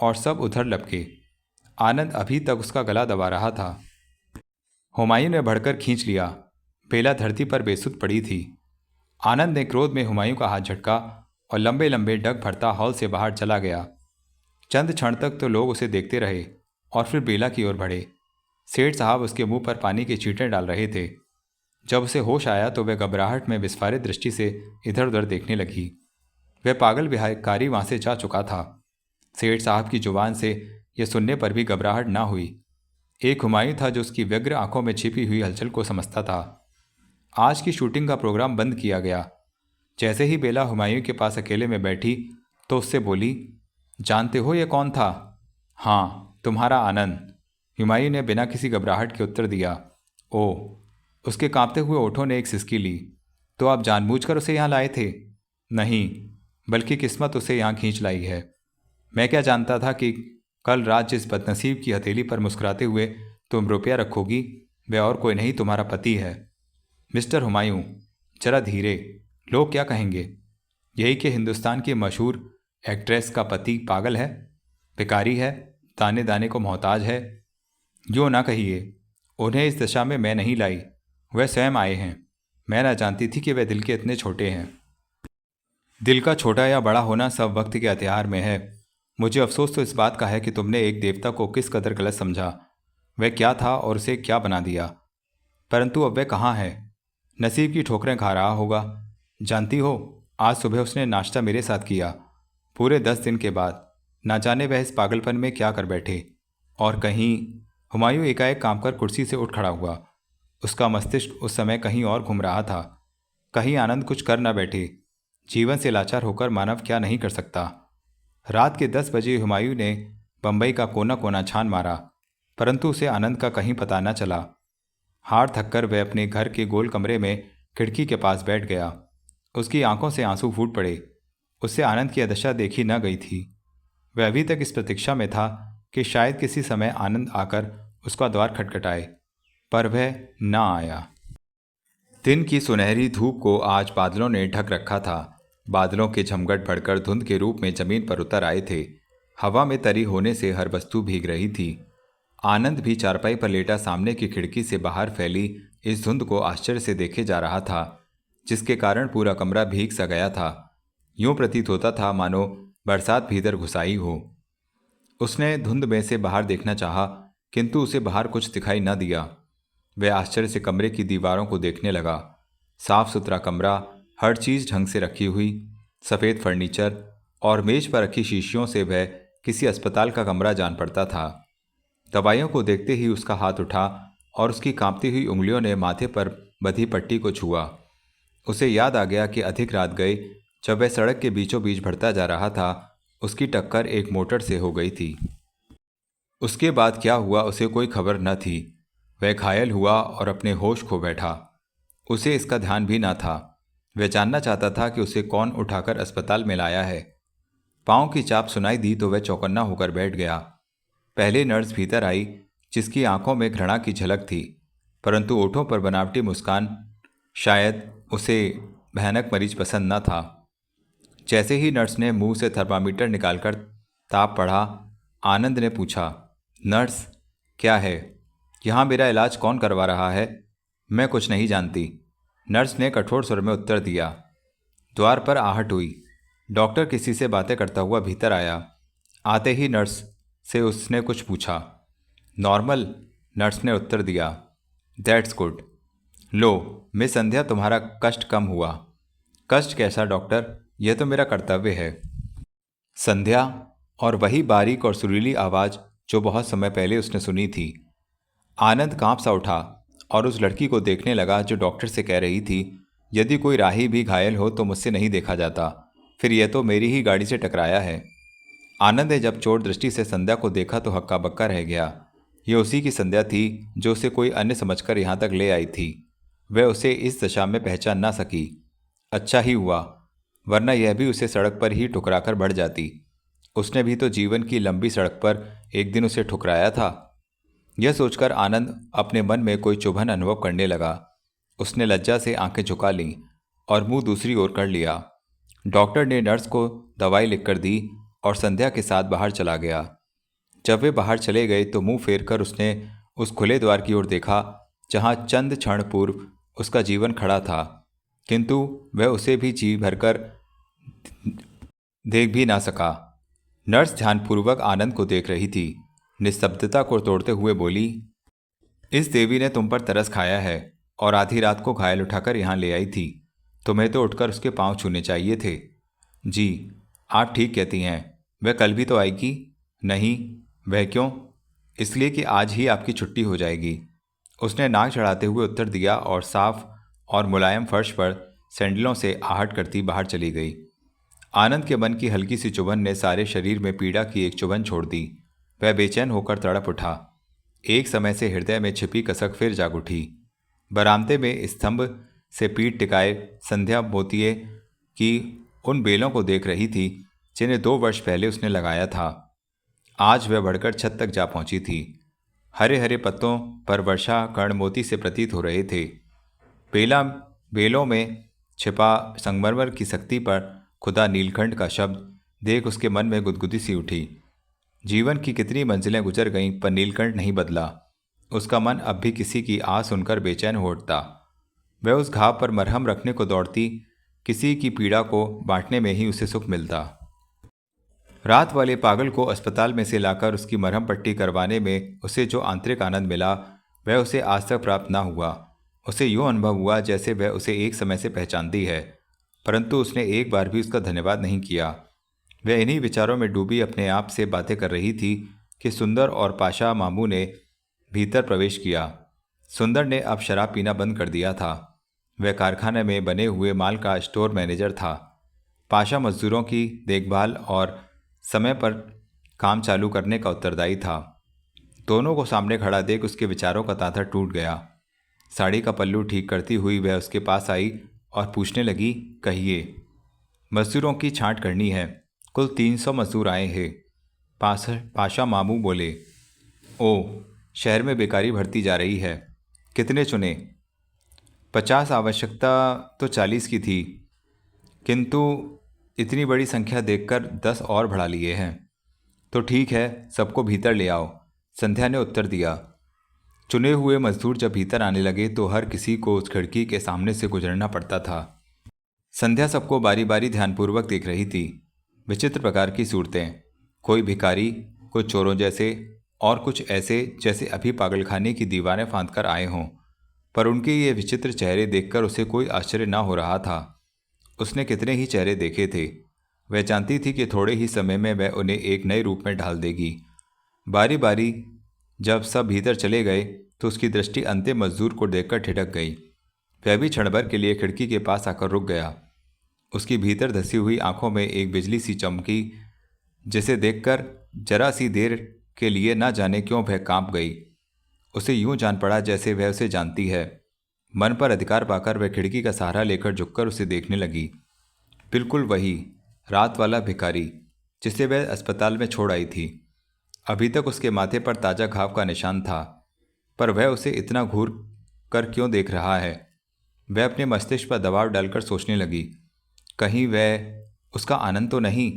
और सब उधर लपके। आनंद अभी तक उसका गला दबा रहा था। हुमायूं ने बढ़कर खींच लिया। बेला धरती पर बेसुध पड़ी थी। आनंद ने क्रोध में हुमायूं का हाथ झटका और लंबे लंबे डग भरता हॉल से बाहर चला गया। चंद क्षण तक तो लोग उसे देखते रहे और फिर बेला की ओर बढ़े। सेठ साहब उसके मुंह पर पानी के छींटे डाल रहे थे। जब उसे होश आया तो वह घबराहट में विस्फारित दृष्टि से इधर उधर देखने लगी। वह पागल भिखारी वहां से जा चुका था। सेठ साहब की जुबान से यह सुनने पर भी घबराहट ना हुई। एक हुमायूं था जो उसकी व्यग्र आंखों में छिपी हुई हलचल को समझता था। आज की शूटिंग का प्रोग्राम बंद किया गया। जैसे ही बेला हुमायूं के पास अकेले में बैठी तो उससे बोली, जानते हो ये कौन था। हाँ, तुम्हारा आनंद, हुमायूं ने बिना किसी घबराहट के उत्तर दिया। ओह, उसके कांपते हुए ओठों ने एक सिसकी ली। तो आप जानबूझकर उसे यहाँ लाए थे। नहीं, बल्कि किस्मत उसे यहाँ खींच लाई है। मैं क्या जानता था कि कल रात जिस बदनसीब की हथेली पर मुस्कुराते हुए तुम रुपया रखोगी, वह और कोई नहीं, तुम्हारा पति है। मिस्टर हुमायूं, जरा धीरे, लोग क्या कहेंगे। यही कि हिंदुस्तान की मशहूर एक्ट्रेस का पति पागल है, भिखारी है, दाने दाने को मोहताज है। यूँ ना कहिए, उन्हें इस दशा में मैं नहीं लाई, वह स्वयं आए हैं। मैं ना जानती थी कि वह दिल के इतने छोटे हैं। दिल का छोटा या बड़ा होना सब वक्त के हथियार में है। मुझे अफसोस तो इस बात का है कि तुमने एक देवता को किस कदर गलत समझा। वह क्या था और उसे क्या बना दिया। परंतु अब वह कहाँ है, नसीब की ठोकरें खा रहा होगा। जानती हो, आज सुबह उसने नाश्ता मेरे साथ किया, पूरे 10 दिन के बाद। ना जाने वह इस पागलपन में क्या कर बैठे। और कहीं, हुमायूं एकाएक कांपकर कुर्सी से उठ खड़ा हुआ। उसका मस्तिष्क उस समय कहीं और घूम रहा था। कहीं आनंद कुछ कर न बैठे। जीवन से लाचार होकर मानव क्या नहीं कर सकता। रात के 10 बजे हुमायूं ने बंबई का कोना कोना छान मारा, परंतु उसे आनंद का कहीं पता न चला। हार थककर वह अपने घर के गोल कमरे में खिड़की के पास बैठ गया। उसकी आंखों से आंसू फूट पड़े। उससे आनंद की दशा देखी न गई थी। वह अभी तक इस प्रतीक्षा में था कि शायद किसी समय आनंद आकर उसका द्वार खटखटाए, पर वह न आया। दिन की सुनहरी धूप को आज बादलों ने ढक रखा था। बादलों के झमघट भड़कर धुंध के रूप में जमीन पर उतर आए थे। हवा में तरी होने से हर वस्तु भीग रही थी। आनंद भी चारपाई पर लेटा सामने की खिड़की से बाहर फैली इस धुंध को आश्चर्य से देखे जा रहा था, जिसके कारण पूरा कमरा भीग सा गया था। यूं प्रतीत होता था मानो बरसात भीतर घुस आई हो। उसने धुंध में से बाहर देखना चाहा, किंतु उसे बाहर कुछ दिखाई न दिया। वह आश्चर्य से कमरे की दीवारों को देखने लगा। साफ सुथरा कमरा, हर चीज ढंग से रखी हुई, सफ़ेद फर्नीचर और मेज पर रखी शीशियों से वह किसी अस्पताल का कमरा जान पड़ता था। दवाइयों को देखते ही उसका हाथ उठा और उसकी कांपती हुई उंगलियों ने माथे पर बंधी पट्टी को छुआ। उसे याद आ गया कि अधिक रात गई जब वह सड़क के बीचों बीच बढ़ता जा रहा था, उसकी टक्कर एक मोटर से हो गई थी। उसके बाद क्या हुआ उसे कोई खबर न थी। वह घायल हुआ और अपने होश खो बैठा। उसे इसका ध्यान भी न था। वह जानना चाहता था कि उसे कौन उठाकर अस्पताल में लाया है। पाँव की चाप सुनाई दी तो वह चौकन्ना होकर बैठ गया। पहले नर्स भीतर आई, जिसकी आंखों में घृणा की झलक थी, परंतु ओठों पर बनावटी मुस्कान। शायद उसे भयानक मरीज पसंद न था। जैसे ही नर्स ने मुंह से थर्मामीटर निकालकर ताप पढ़ा, आनंद ने पूछा, नर्स, क्या है? यहाँ मेरा इलाज कौन करवा रहा है? मैं कुछ नहीं जानती, नर्स ने कठोर स्वर में उत्तर दिया। द्वार पर आहट हुई। डॉक्टर किसी से बातें करता हुआ भीतर आया। आते ही नर्स से उसने कुछ पूछा। नॉर्मल, नर्स ने उत्तर दिया। That's good. लो मिस संध्या, तुम्हारा कष्ट कम हुआ। कष्ट कैसा डॉक्टर? यह तो मेरा कर्तव्य है। संध्या, और वही बारीक और सुरीली आवाज़ जो बहुत समय पहले उसने सुनी थी। आनंद कांप सा उठा और उस लड़की को देखने लगा जो डॉक्टर से कह रही थी, यदि कोई राही भी घायल हो तो मुझसे नहीं देखा जाता, फिर यह तो मेरी ही गाड़ी से टकराया है। आनंद ने जब चोट दृष्टि से संध्या को देखा तो हक्का बक्का रह गया। यह उसी की संध्या थी जो उसे कोई अन्य समझकर यहाँ तक ले आई थी। वह उसे इस दशा में पहचान ना सकी। अच्छा ही हुआ, वरना यह भी उसे सड़क पर ही ठुकराकर बढ़ जाती। उसने भी तो जीवन की लंबी सड़क पर एक दिन उसे ठुकराया था। यह सोचकर आनंद अपने मन में कोई चुभन अनुभव करने लगा। उसने लज्जा से आंखें झुका लीं और मुंह दूसरी ओर कर लिया। डॉक्टर ने नर्स को दवाई लिखकर दी और संध्या के साथ बाहर चला गया। जब वे बाहर चले गए तो मुंह फेरकर उसने उस खुले द्वार की ओर देखा जहां चंद क्षण पूर्व उसका जीवन खड़ा था, किंतु वह उसे भी जी भरकर देख भी ना सका। नर्स ध्यानपूर्वक आनंद को देख रही थी। निस्तब्धता को तोड़ते हुए बोली, इस देवी ने तुम पर तरस खाया है और आधी रात को घायल उठाकर यहाँ ले आई थी। तुम्हें तो उठकर उसके पांव छूने चाहिए थे। जी, आप ठीक कहती हैं। वह कल भी तो आएगी। नहीं। वह क्यों? इसलिए कि आज ही आपकी छुट्टी हो जाएगी, उसने नाक चढ़ाते हुए उत्तर दिया और साफ और मुलायम फर्श पर सैंडलों से आहट करती बाहर चली गई। आनंद के मन की हल्की सी चुभन ने सारे शरीर में पीड़ा की एक चुभन छोड़ दी। वह बेचैन होकर तड़प उठा। एक समय से हृदय में छिपी कसक फिर जाग उठी। बरामदे में स्तंभ से पीठ टिकाए संध्या मोतिये की उन बेलों को देख रही थी जिन्हें 2 वर्ष पहले उसने लगाया था। आज वह बढ़कर छत तक जा पहुंची थी। हरे हरे पत्तों पर वर्षा कण मोती से प्रतीत हो रहे थे। बेलों में छिपा संगमरमर की सख्ती पर खुदा नीलकंठ का शब्द देख उसके मन में गुदगुदी सी उठी। जीवन की कितनी मंजिलें गुजर गईं पर नीलकंठ नहीं बदला। उसका मन अब भी किसी की आह सुनकर बेचैन हो उठता। वह उस घाव पर मरहम रखने को दौड़ती, किसी की पीड़ा को बांटने में ही उसे सुख मिलता। रात वाले पागल को अस्पताल में से लाकर उसकी मरहम पट्टी करवाने में उसे जो आंतरिक आनंद मिला वह उसे आज तक प्राप्त ना हुआ। उसे यूँ अनुभव हुआ जैसे वह उसे एक समय से पहचानती है, परंतु उसने एक बार भी उसका धन्यवाद नहीं किया। वह इन्हीं विचारों में डूबी अपने आप से बातें कर रही थी कि सुंदर और पाशा मामू ने भीतर प्रवेश किया। सुंदर ने अब शराब पीना बंद कर दिया था। वह कारखाने में बने हुए माल का स्टोर मैनेजर था। पाशा मजदूरों की देखभाल और समय पर काम चालू करने का उत्तरदायी था। दोनों को सामने खड़ा देख उसके विचारों का तांता टूट गया। साड़ी का पल्लू ठीक करती हुई वह उसके पास आई और पूछने लगी, कहिए। मजदूरों की छांट करनी है। कुल 300 मजदूर आए हैं। पाशा मामू बोले। ओ, शहर में बेकारी बढ़ती जा रही है। कितने चुने? 50। आवश्यकता तो 40 की थी। किंतु इतनी बड़ी संख्या देखकर 10 और बढ़ा लिए हैं। तो ठीक है, सबको भीतर ले आओ, संध्या ने उत्तर दिया। चुने हुए मजदूर जब भीतर आने लगे तो हर किसी को उस खिड़की के सामने से गुजरना पड़ता था। संध्या सबको बारी बारी ध्यानपूर्वक देख रही थी। विचित्र प्रकार की सूरतें, कोई भिखारी, कुछ चोरों जैसे और कुछ ऐसे जैसे अभी पागलखाने की दीवारें फांद कर आए हों। पर उनके ये विचित्र चेहरे देखकर उसे कोई आश्चर्य न हो रहा था। उसने कितने ही चेहरे देखे थे। वह जानती थी कि थोड़े ही समय में वह उन्हें एक नए रूप में ढाल देगी। बारी बारी जब सब भीतर चले गए तो उसकी दृष्टि अंतिम मजदूर को देखकर ठिठक गई। वह भी क्षण भर के लिए खिड़की के पास आकर रुक गया। उसकी भीतर धसी हुई आंखों में एक बिजली सी चमकी, जिसे देखकर जरा सी देर के लिए न जाने क्यों वह कांप गई। उसे यूं जान पड़ा जैसे वह उसे जानती है। मन पर अधिकार पाकर वह खिड़की का सहारा लेकर झुककर उसे देखने लगी। बिल्कुल वही रात वाला भिखारी जिसे वह अस्पताल में छोड़ आई थी। अभी तक उसके माथे पर ताजा घाव का निशान था, पर वह उसे इतना घूर कर क्यों देख रहा है। वह अपने मस्तिष्क पर दबाव डालकर सोचने लगी, कहीं वह उसका आनंद तो नहीं।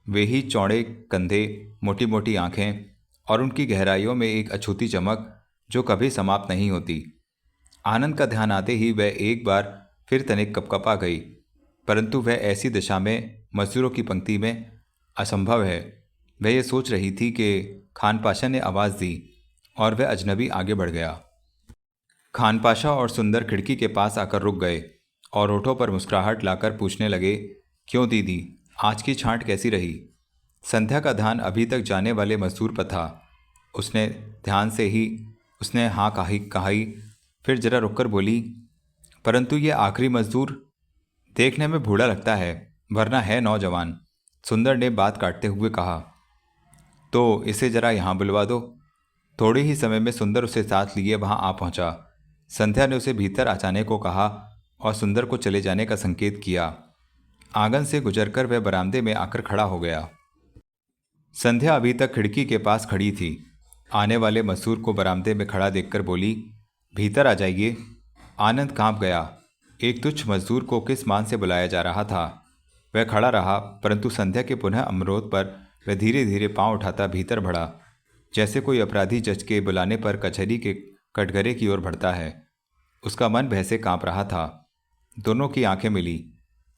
वे ही चौड़े कंधे, मोटी मोटी आंखें और उनकी गहराइयों में एक अछूती चमक जो कभी समाप्त नहीं होती। आनंद का ध्यान आते ही वह एक बार फिर तनिक कपकपा गई, परंतु वह ऐसी दशा में मजदूरों की पंक्ति में असंभव है। वह ये सोच रही थी कि खान पाशा ने आवाज़ दी और वह अजनबी आगे बढ़ गया। खान पाशा और सुंदर खिड़की के पास आकर रुक गए और होठों पर मुस्कुराहट लाकर पूछने लगे, क्यों दीदी, आज की छांट कैसी रही? संध्या का ध्यान अभी तक जाने वाले मजदूर पर था। उसने ध्यान से ही उसने हाँ कही, फिर जरा रुककर बोली, परंतु ये आखिरी मजदूर देखने में बूढ़ा लगता है, वरना है नौजवान। सुंदर ने बात काटते हुए कहा, तो इसे जरा यहाँ बुलवा दो। थोड़े ही समय में सुंदर उसे साथ लिए वहां आ पहुंचा। संध्या ने उसे भीतर आने को कहा और सुंदर को चले जाने का संकेत किया। आंगन से गुजरकर वह बरामदे में आकर खड़ा हो गया। संध्या अभी तक खिड़की के पास खड़ी थी। आने वाले मजदूर को बरामदे में खड़ा देखकर बोली, भीतर आ जाइए। आनंद कांप गया। एक तुच्छ मजदूर को किस मान से बुलाया जा रहा था। वह खड़ा रहा, परंतु संध्या के पुनः अनुरोध पर वह धीरे धीरे पांव उठाता भीतर बढ़ा, जैसे कोई अपराधी जज के बुलाने पर कचहरी के कटघरे की ओर बढ़ता है। उसका मन भय से कांप रहा था। दोनों की आंखें मिली।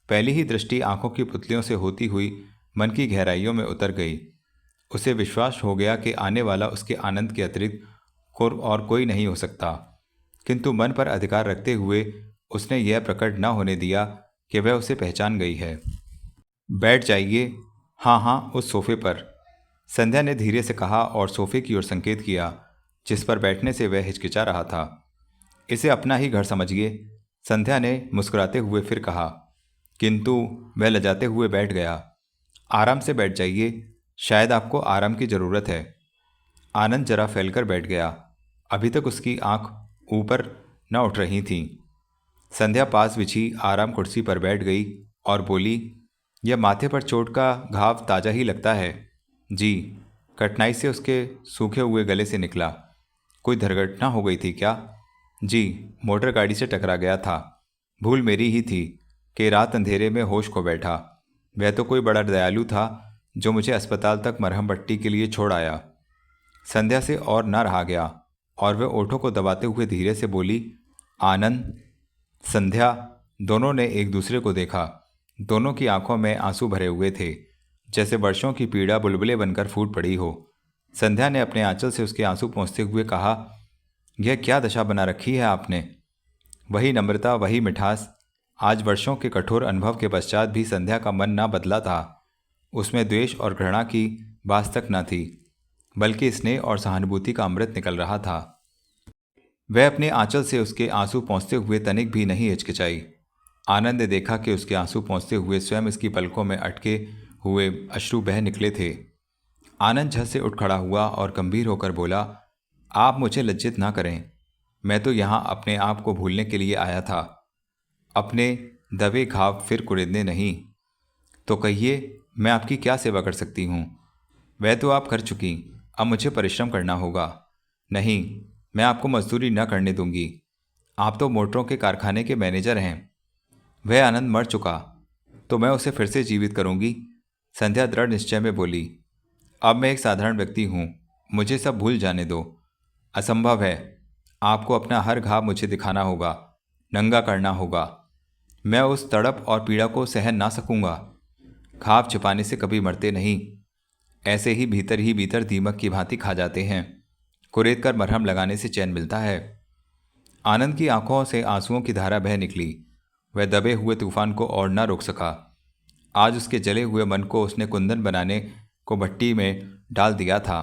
पहली ही दृष्टि आंखों की पुतलियों से होती हुई मन की गहराइयों में उतर गई। उसे विश्वास हो गया कि आने वाला उसके आनंद के अतिरिक्त और कोई नहीं हो सकता, किंतु मन पर अधिकार रखते हुए उसने यह प्रकट न होने दिया कि वह उसे पहचान गई है। बैठ जाइए। हाँ, उस सोफे पर, संध्या ने धीरे से कहा और सोफे की ओर संकेत किया जिस पर बैठने से वह हिचकिचा रहा था। इसे अपना ही घर समझिए, संध्या ने मुस्कुराते हुए फिर कहा, किंतु वह लजाते हुए बैठ गया। आराम से बैठ जाइए, शायद आपको आराम की ज़रूरत है। आनंद जरा फैलकर बैठ गया। अभी तक उसकी आंख ऊपर न उठ रही थी। संध्या पास बिछी आराम कुर्सी पर बैठ गई और बोली, यह माथे पर चोट का घाव ताज़ा ही लगता है। जी, कठिनाई से उसके सूखे हुए गले से निकला। कोई दुर्घटना हो गई थी क्या? जी, मोटर गाड़ी से टकरा गया था। भूल मेरी ही थी कि रात अंधेरे में होश खो बैठा। वह तो कोई बड़ा दयालु था जो मुझे अस्पताल तक मरहम पट्टी के लिए छोड़ आया। संध्या से और न रहा गया और वह ओठों को दबाते हुए धीरे से बोली, आनंद। संध्या, दोनों ने एक दूसरे को देखा। दोनों की आंखों में आंसू भरे हुए थे, जैसे वर्षों की पीड़ा बुलबुले बनकर फूट पड़ी हो। संध्या ने अपने आंचल से उसके आंसू पोंछते हुए कहा, यह क्या दशा बना रखी है आपने? वही नम्रता, वही मिठास। आज वर्षों के कठोर अनुभव के पश्चात भी संध्या का मन ना बदला था। उसमें द्वेष और घृणा की बास तक न थी, बल्कि स्नेह और सहानुभूति का अमृत निकल रहा था। वह अपने आंचल से उसके आंसू पोंछते हुए तनिक भी नहीं हिचकिचाई। आनंद ने देखा कि उसके आंसू पोंछते हुए स्वयं इसकी पलकों में अटके हुए अश्रु बह निकले थे। आनंद झट से उठ खड़ा हुआ और गंभीर होकर बोला, आप मुझे लज्जित ना करें। मैं तो यहाँ अपने आप को भूलने के लिए आया था, अपने दबे घाव फिर कुरेदने नहीं। तो कहिए, मैं आपकी क्या सेवा कर सकती हूँ? वह तो आप कर चुकी, अब मुझे परिश्रम करना होगा। नहीं, मैं आपको मजदूरी न करने दूंगी। आप तो मोटरों के कारखाने के मैनेजर हैं। वह आनंद मर चुका। तो मैं उसे फिर से जीवित करूंगी। संध्या दृढ़ निश्चय में बोली। अब मैं एक साधारण व्यक्ति हूं, मुझे सब भूल जाने दो। असंभव है, आपको अपना हर घाव मुझे दिखाना होगा, नंगा करना होगा। मैं उस तड़प और पीड़ा को सहन ना सकूंगा। घाव छिपाने से कभी मरते नहीं, ऐसे ही भीतर दीमक की भांति खा जाते हैं। कुरेद कर मरहम लगाने से चैन मिलता है। आनंद की आंखों से आंसुओं की धारा बह निकली। वह दबे हुए तूफान को और न रोक सका। आज उसके जले हुए मन को उसने कुंदन बनाने को भट्टी में डाल दिया था।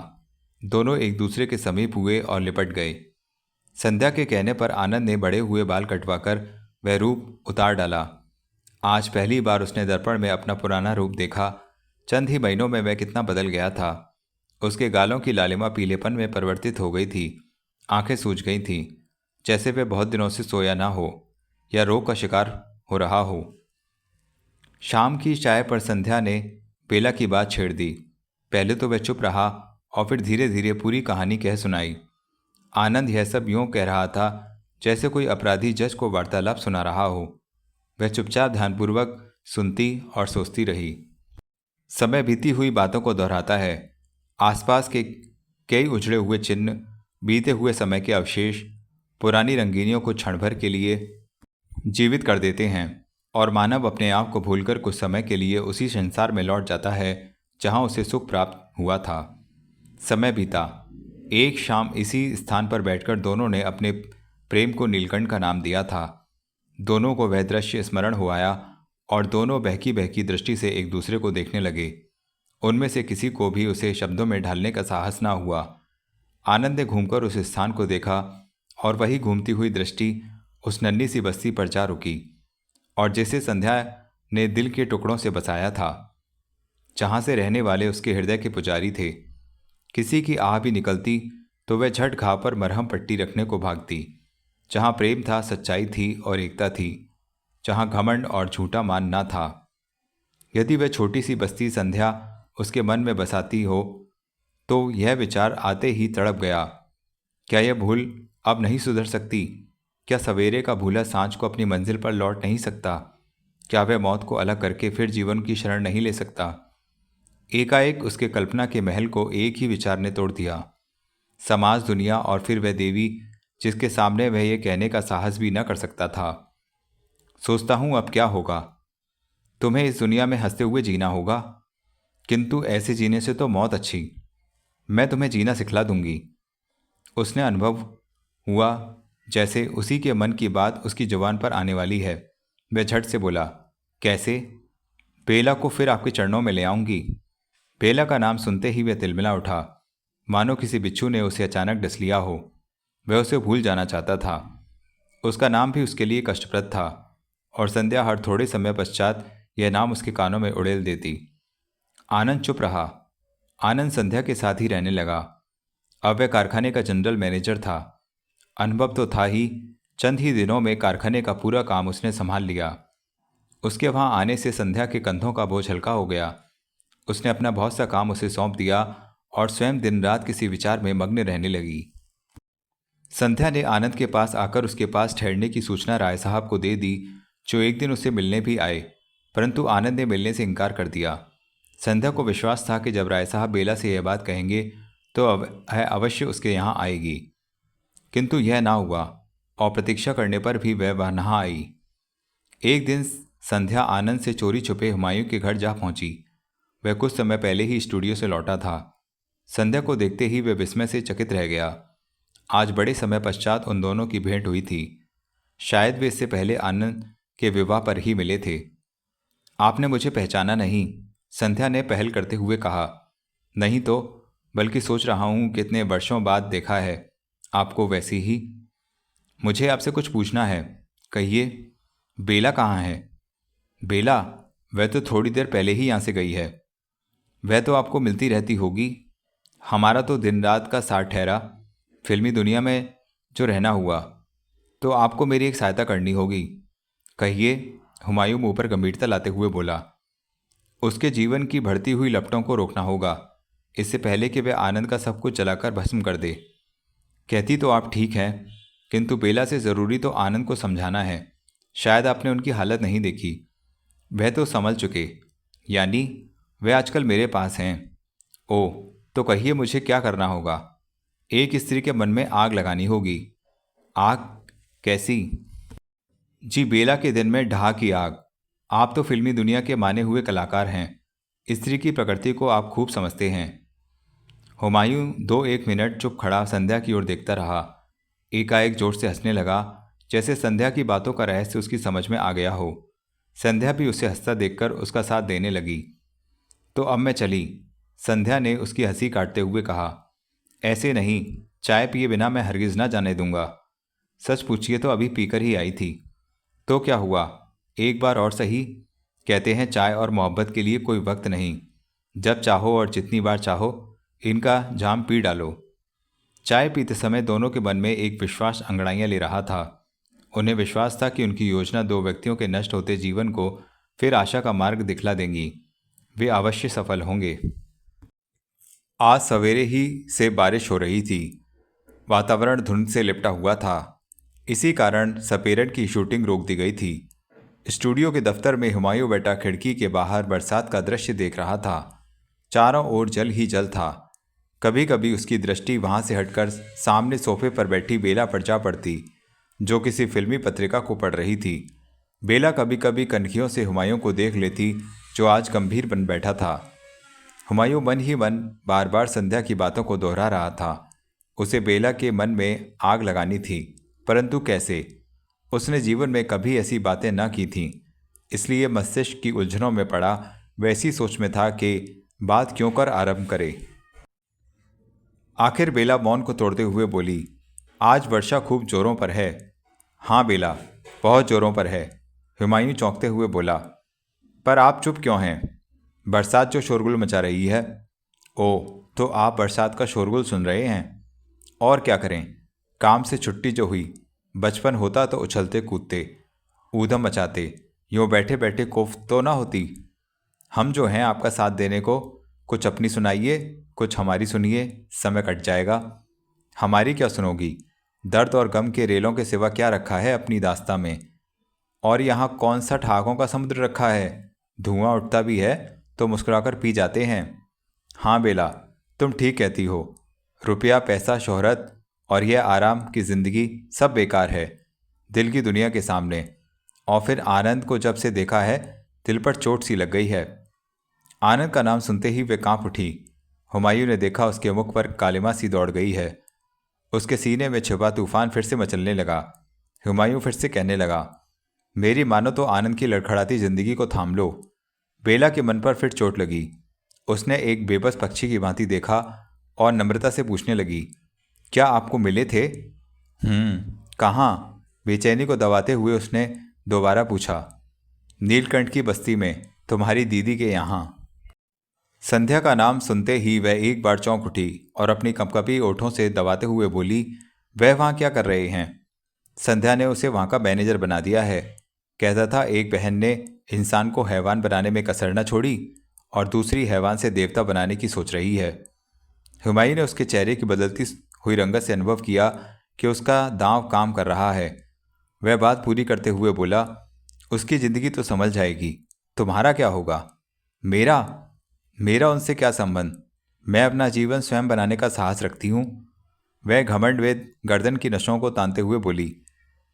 दोनों एक दूसरे के समीप हुए और लिपट गए। संध्या के कहने पर आनंद ने बड़े हुए बाल कटवाकर वह रूप उतार डाला। आज पहली बार उसने दर्पण में अपना पुराना रूप देखा। चंद ही महीनों में वह कितना बदल गया था। उसके गालों की लालिमा पीलेपन में परिवर्तित हो गई थी। आंखें सूज गई थीं, जैसे वह बहुत दिनों से सोया ना हो या रोग का शिकार हो रहा हो। शाम की चाय पर संध्या ने बेला की बात छेड़ दी। पहले तो वह चुप रहा और फिर धीरे धीरे पूरी कहानी कह सुनाई। आनंद यह सब यूं कह रहा था जैसे कोई अपराधी जज को वार्तालाप सुना रहा हो। वह चुपचाप ध्यानपूर्वक सुनती और सोचती रही। समय बीती हुई बातों को दोहराता है। आसपास के कई उजड़े हुए चिन्ह, बीते हुए समय के अवशेष, पुरानी रंगीनियों को क्षण भर के लिए जीवित कर देते हैं और मानव अपने आप को भूलकर कुछ समय के लिए उसी संसार में लौट जाता है जहां उसे सुख प्राप्त हुआ था। समय बीता। एक शाम इसी स्थान पर बैठकर दोनों ने अपने प्रेम को नीलकंठ का नाम दिया था। दोनों को वह दृश्य स्मरण हो आया और दोनों बहकी बहकी दृष्टि से एक दूसरे को देखने लगे। उनमें से किसी को भी उसे शब्दों में ढालने का साहस ना हुआ। आनंद ने घूमकर उस स्थान को देखा और वही घूमती हुई दृष्टि उस नन्ही सी बस्ती पर जा रुकी और जिसे संध्या ने दिल के टुकड़ों से बसाया था, जहां से रहने वाले उसके हृदय के पुजारी थे। किसी की आह भी निकलती तो वह झट घाव पर मरहम पट्टी रखने को भागती। जहां प्रेम था, सच्चाई थी और एकता थी, जहां घमंड और झूठा मान ना था। यदि वह छोटी सी बस्ती संध्या उसके मन में बसाती हो तो यह विचार आते ही तड़प गया। क्या यह भूल अब नहीं सुधर सकती? क्या सवेरे का भूला सांझ को अपनी मंजिल पर लौट नहीं सकता? क्या वह मौत को अलग करके फिर जीवन की शरण नहीं ले सकता? एकाएक उसके कल्पना के महल को एक ही विचार ने तोड़ दिया। समाज, दुनिया और फिर वह देवी जिसके सामने वह यह कहने का साहस भी न कर सकता था। सोचता हूं अब क्या होगा। तुम्हें इस दुनिया में हंसते हुए जीना होगा, किंतु ऐसे जीने से तो मौत अच्छी। मैं तुम्हें जीना सिखला दूंगी। उसने अनुभव हुआ जैसे उसी के मन की बात उसकी जुबान पर आने वाली है। वह झट से बोला, कैसे? बेला को फिर आपके चरणों में ले आऊंगी। बेला का नाम सुनते ही वह तिलमिला उठा, मानो किसी बिच्छू ने उसे अचानक डस लिया हो। वह उसे भूल जाना चाहता था। उसका नाम भी उसके लिए कष्टप्रद था और संध्या हर थोड़े समय पश्चात यह नाम उसके कानों में उड़ेल देती। आनंद चुप रहा। आनंद संध्या के साथ ही रहने लगा। अब वह कारखाने का जनरल मैनेजर था। अनुभव तो था ही, चंद ही दिनों में कारखाने का पूरा काम उसने संभाल लिया। उसके वहां आने से संध्या के कंधों का बोझ हल्का हो गया। उसने अपना बहुत सा काम उसे सौंप दिया और स्वयं दिन रात किसी विचार में मग्न रहने लगी। संध्या ने आनंद के पास आकर उसके पास ठहरने की सूचना राय साहब को दे दी, जो एक दिन उससे मिलने भी आए, परंतु आनंद ने मिलने से इनकार कर दिया। संध्या को विश्वास था कि जब राय साहब बेला से यह बात कहेंगे तो वह अवश्य उसके यहाँ आएगी, किंतु यह ना हुआ और प्रतीक्षा करने पर भी वह नहा आई। एक दिन संध्या आनंद से चोरी छुपे हुमायूं के घर जा पहुंची। वह कुछ समय पहले ही स्टूडियो से लौटा था। संध्या को देखते ही वह विस्मय से चकित रह गया। आज बड़े समय पश्चात उन दोनों की भेंट हुई थी। शायद वे इससे पहले आनंद के विवाह पर ही मिले थे। आपने मुझे पहचाना नहीं? संध्या ने पहल करते हुए कहा। नहीं तो, बल्कि सोच रहा हूं कितने वर्षों बाद देखा है आपको वैसी ही। मुझे आपसे कुछ पूछना है, कहिए। बेला कहाँ है? बेला? वह तो थोड़ी देर पहले ही यहाँ से गई है। वह तो आपको मिलती रहती होगी। हमारा तो दिन रात का साथ ठहरा। फिल्मी दुनिया में जो रहना हुआ, तो आपको मेरी एक सहायता करनी होगी। कहिए, हुमायूं मुंह पर गंभीरता लाते हुए बोला। उसके जीवन की बढ़ती हुई लपटों को रोकना होगा, इससे पहले कि वह आनंद का सब कुछ जलाकर भस्म कर दे। कहती तो आप ठीक हैं, किंतु बेला से ज़रूरी तो आनंद को समझाना है। शायद आपने उनकी हालत नहीं देखी। वह तो संभल चुके, यानी वे आजकल मेरे पास हैं। ओह, तो कहिए मुझे क्या करना होगा? एक स्त्री के मन में आग लगानी होगी। आग? कैसी? जी, बेला के दिन में ढाह की आग। आप तो फिल्मी दुनिया के माने हुए कलाकार हैं, स्त्री की प्रकृति को आप खूब समझते हैं। हुमायूं 2-1 मिनट चुप खड़ा संध्या की ओर देखता रहा। एकाएक जोर से हंसने लगा, जैसे संध्या की बातों का रहस्य उसकी समझ में आ गया हो। संध्या भी उसे हंसता देखकर उसका साथ देने लगी। तो अब मैं चली, संध्या ने उसकी हंसी काटते हुए कहा। ऐसे नहीं, चाय पिए बिना मैं हरगिज ना जाने दूंगा। सच पूछिए तो अभी पीकर ही आई थी। तो क्या हुआ, एक बार और सही। कहते हैं चाय और मोहब्बत के लिए कोई वक्त नहीं, जब चाहो और जितनी बार चाहो इनका जाम पी डालो। चाय पीते समय दोनों के मन में एक विश्वास अंगड़ाइयाँ ले रहा था। उन्हें विश्वास था कि उनकी योजना 2 व्यक्तियों के नष्ट होते जीवन को फिर आशा का मार्ग दिखला देंगी। वे अवश्य सफल होंगे। आज सवेरे ही से बारिश हो रही थी। वातावरण धुंध से लिपटा हुआ था। इसी कारण सपेरन की शूटिंग रोक दी गई थी। स्टूडियो के दफ्तर में हुमायूं बैठा खिड़की के बाहर बरसात का दृश्य देख रहा था। चारों ओर जल ही जल था। कभी कभी उसकी दृष्टि वहां से हटकर सामने सोफे पर बैठी बेला पर जा पड़ती, जो किसी फिल्मी पत्रिका को पढ़ रही थी। बेला कभी कभी कनखियों से हुमायूं को देख लेती, जो आज गंभीर बन बैठा था। हुमायूं मन ही मन बार बार संध्या की बातों को दोहरा रहा था। उसे बेला के मन में आग लगानी थी, परंतु कैसे? उसने जीवन में कभी ऐसी बातें न की थीं, इसलिए मस्तिष्क की उलझनों में पड़ा वैसी सोच में था कि बात क्यों कर आरंभ करे। आखिर बेला मौन को तोड़ते हुए बोली, आज वर्षा खूब जोरों पर है। हाँ बेला, बहुत जोरों पर है, हुमायूं चौंकते हुए बोला। पर आप चुप क्यों हैं? बरसात जो शोरगुल मचा रही है। ओह, तो आप बरसात का शोरगुल सुन रहे हैं? और क्या करें, काम से छुट्टी जो हुई। बचपन होता तो उछलते कूदते, ऊधम मचाते, यूँ बैठे बैठे कोफ तो ना होती। हम जो हैं आपका साथ देने को, कुछ अपनी सुनाइए, कुछ हमारी सुनिए, समय कट जाएगा। हमारी क्या सुनोगी? दर्द और गम के रेलों के सिवा क्या रखा है अपनी दास्तां में? और यहाँ कौन सा ठहाकों का समुद्र रखा है? धुआं उठता भी है तो मुस्कुराकर पी जाते हैं। हाँ बेला, तुम ठीक कहती हो। रुपया, पैसा, शोहरत और यह आराम की जिंदगी सब बेकार है दिल की दुनिया के सामने। और फिर आनंद को जब से देखा है, दिल पर चोट सी लग गई है। आनंद का नाम सुनते ही वे कांप उठी। हुमायूं ने देखा उसके मुख पर कालिमा सी दौड़ गई है। उसके सीने में छिपा तूफान फिर से मचलने लगा। हुमायूं फिर से कहने लगा, मेरी मानो तो आनंद की लड़खड़ाती जिंदगी को थाम लो। बेला के मन पर फिर चोट लगी। उसने एक बेबस पक्षी की भांति देखा और नम्रता से पूछने लगी, क्या आपको मिले थे? कहाँ? बेचैनी को दबाते हुए उसने दोबारा पूछा। नीलकंठ की बस्ती में, तुम्हारी दीदी के यहाँ। संध्या का नाम सुनते ही वह एक बार चौंक उठी और अपनी कंपकपी ओठों से दबाते हुए बोली, वह वहाँ क्या कर रहे हैं? संध्या ने उसे वहाँ का मैनेजर बना दिया है। कहता था एक बहन ने इंसान को हैवान बनाने में कसर न छोड़ी और दूसरी हैवान से देवता बनाने की सोच रही है। हुमायूं ने उसके चेहरे की बदलती हुई रंगत से अनुभव किया कि उसका दांव काम कर रहा है। वह बात पूरी करते हुए बोला, उसकी जिंदगी तो संभल जाएगी, तुम्हारा क्या होगा? मेरा मेरा उनसे क्या संबंध? मैं अपना जीवन स्वयं बनाने का साहस रखती हूँ। वह घमंड वे गर्दन की नसों को तानते हुए बोली,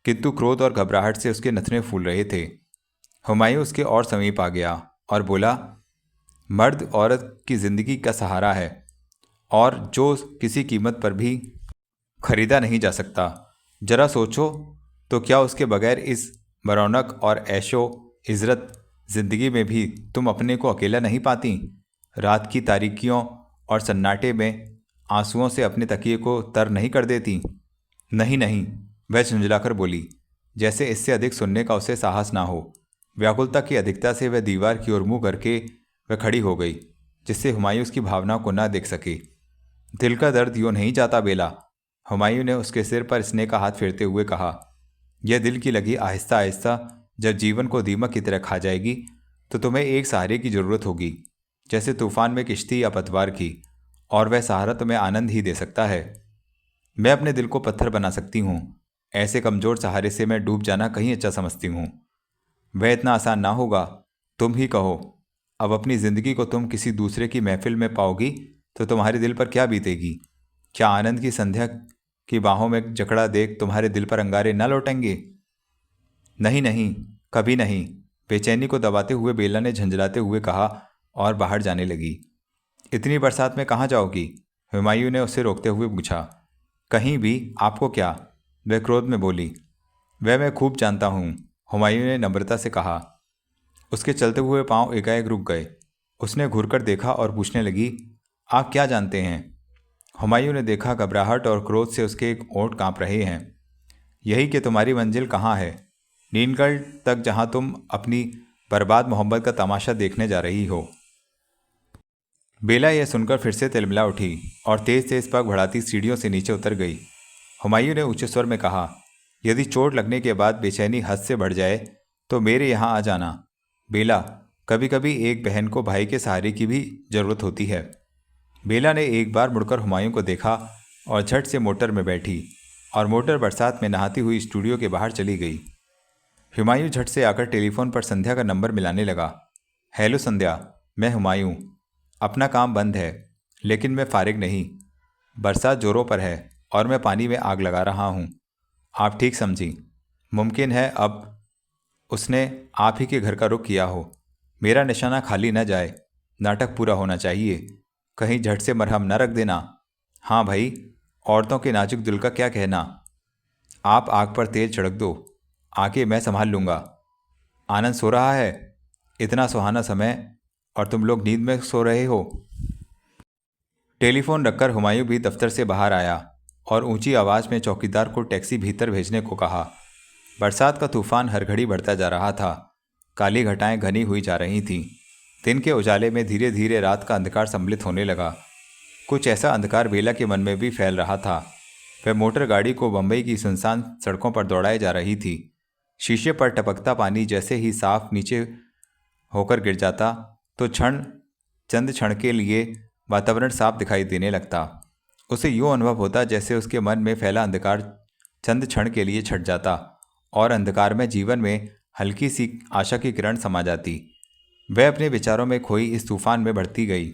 किंतु क्रोध और घबराहट से उसके नथने फूल रहे थे। हुमायूं उसके और समीप आ गया और बोला, मर्द औरत की जिंदगी का सहारा है और जो किसी कीमत पर भी खरीदा नहीं जा सकता। जरा सोचो तो क्या उसके बगैर इस बरौनक और ऐशो इज़्ज़त जिंदगी में भी तुम अपने को अकेला नहीं पाती? रात की तारीकियों और सन्नाटे में आंसुओं से अपने तकिए को तर नहीं कर देती? नहीं नहीं, वह झुंझलाकर बोली, जैसे इससे अधिक सुनने का उसे साहस ना हो। व्याकुलता की अधिकता से वह दीवार की ओर मुंह करके वह खड़ी हो गई, जिससे हुमायूं उसकी भावनाओं को ना देख सके। दिल का दर्द यूं नहीं जाता बेला, हुमायूं ने उसके सिर पर स्नेह का हाथ फेरते हुए कहा। यह दिल की लगी आहिस्ता आहिस्ता जब जीवन को दीमक की तरह खा जाएगी तो तुम्हें एक सहारे की जरूरत होगी, जैसे तूफान में किश्ती या पतवार की, और वह सहारा तुम्हें आनंद ही दे सकता है। मैं अपने दिल को पत्थर बना सकती हूँ, ऐसे कमजोर सहारे से मैं डूब जाना कहीं अच्छा समझती हूँ। वह इतना आसान ना होगा। तुम ही कहो, अब अपनी जिंदगी को तुम किसी दूसरे की महफिल में पाओगी तो तुम्हारे दिल पर क्या बीतेगी? क्या आनंद की संध्या की बाहों में जकड़ा देख तुम्हारे दिल पर अंगारे न लौटेंगे? नहीं नहीं, कभी नहीं, बेचैनी को दबाते हुए बेला ने झंझलाते हुए कहा और बाहर जाने लगी। इतनी बरसात में कहाँ जाओगी? हुमायूं ने उसे रोकते हुए पूछा। कहीं भी, आपको क्या? वह क्रोध में बोली। वह मैं खूब जानता हूँ, हुमायूं ने नम्रता से कहा। उसके चलते हुए पांव एकाएक रुक गए। उसने घुरकर देखा और पूछने लगी, आप क्या जानते हैं? हुमायूं ने देखा घबराहट और क्रोध से उसके एक ओंठ कांप रहे हैं। यही कि तुम्हारी मंजिल कहाँ है, नीलकंठ तक, जहाँ तुम अपनी बर्बाद मोहब्बत का तमाशा देखने जा रही हो। बेला यह सुनकर फिर से तिलमिला उठी और तेज तेज पग बढ़ाती सीढ़ियों से नीचे उतर गई। हुमायूं ने ऊंचे स्वर में कहा, यदि चोट लगने के बाद बेचैनी हद से बढ़ जाए तो मेरे यहाँ आ जाना। बेला, कभी कभी एक बहन को भाई के सहारे की भी जरूरत होती है। बेला ने एक बार मुड़कर हुमायूं को देखा और झट से मोटर में बैठी और मोटर बरसात में नहाती हुई स्टूडियो के बाहर चली गई। हुमायूं झट से आकर टेलीफोन पर संध्या का नंबर मिलाने लगा। हेलो संध्या, मैं हुमायूं। अपना काम बंद है, लेकिन मैं फारिग नहीं। बरसात जोरों पर है और मैं पानी में आग लगा रहा हूँ। आप ठीक समझी। मुमकिन है अब उसने आप ही के घर का रुख किया हो। मेरा निशाना खाली न जाए, नाटक पूरा होना चाहिए। कहीं झट से मरहम न रख देना। हाँ भाई, औरतों के नाजुक दिल का क्या कहना। आप आग पर तेल छिड़क दो, आके मैं संभाल लूँगा। आनंद सो रहा है। इतना सुहाना समय और तुम लोग नींद में सो रहे हो। टेलीफोन रखकर हुमायूं भी दफ्तर से बाहर आया और ऊंची आवाज़ में चौकीदार को टैक्सी भीतर भेजने को कहा। बरसात का तूफान हर घड़ी बढ़ता जा रहा था। काली घटाएं घनी हुई जा रही थीं। दिन के उजाले में धीरे धीरे रात का अंधकार सम्मिलित होने लगा। कुछ ऐसा अंधकार बेला के मन में भी फैल रहा था। वह मोटर गाड़ी को बंबई की सुनसान सड़कों पर दौड़ाए जा रही थी। शीशे पर टपकता पानी जैसे ही साफ नीचे होकर गिर जाता तो चंद क्षण के लिए वातावरण साफ दिखाई देने लगता। उसे यूँ अनुभव होता जैसे उसके मन में फैला अंधकार चंद क्षण के लिए छट जाता और अंधकार में जीवन में हल्की सी आशा की किरण समा जाती। वह अपने विचारों में खोई इस तूफान में बढ़ती गई।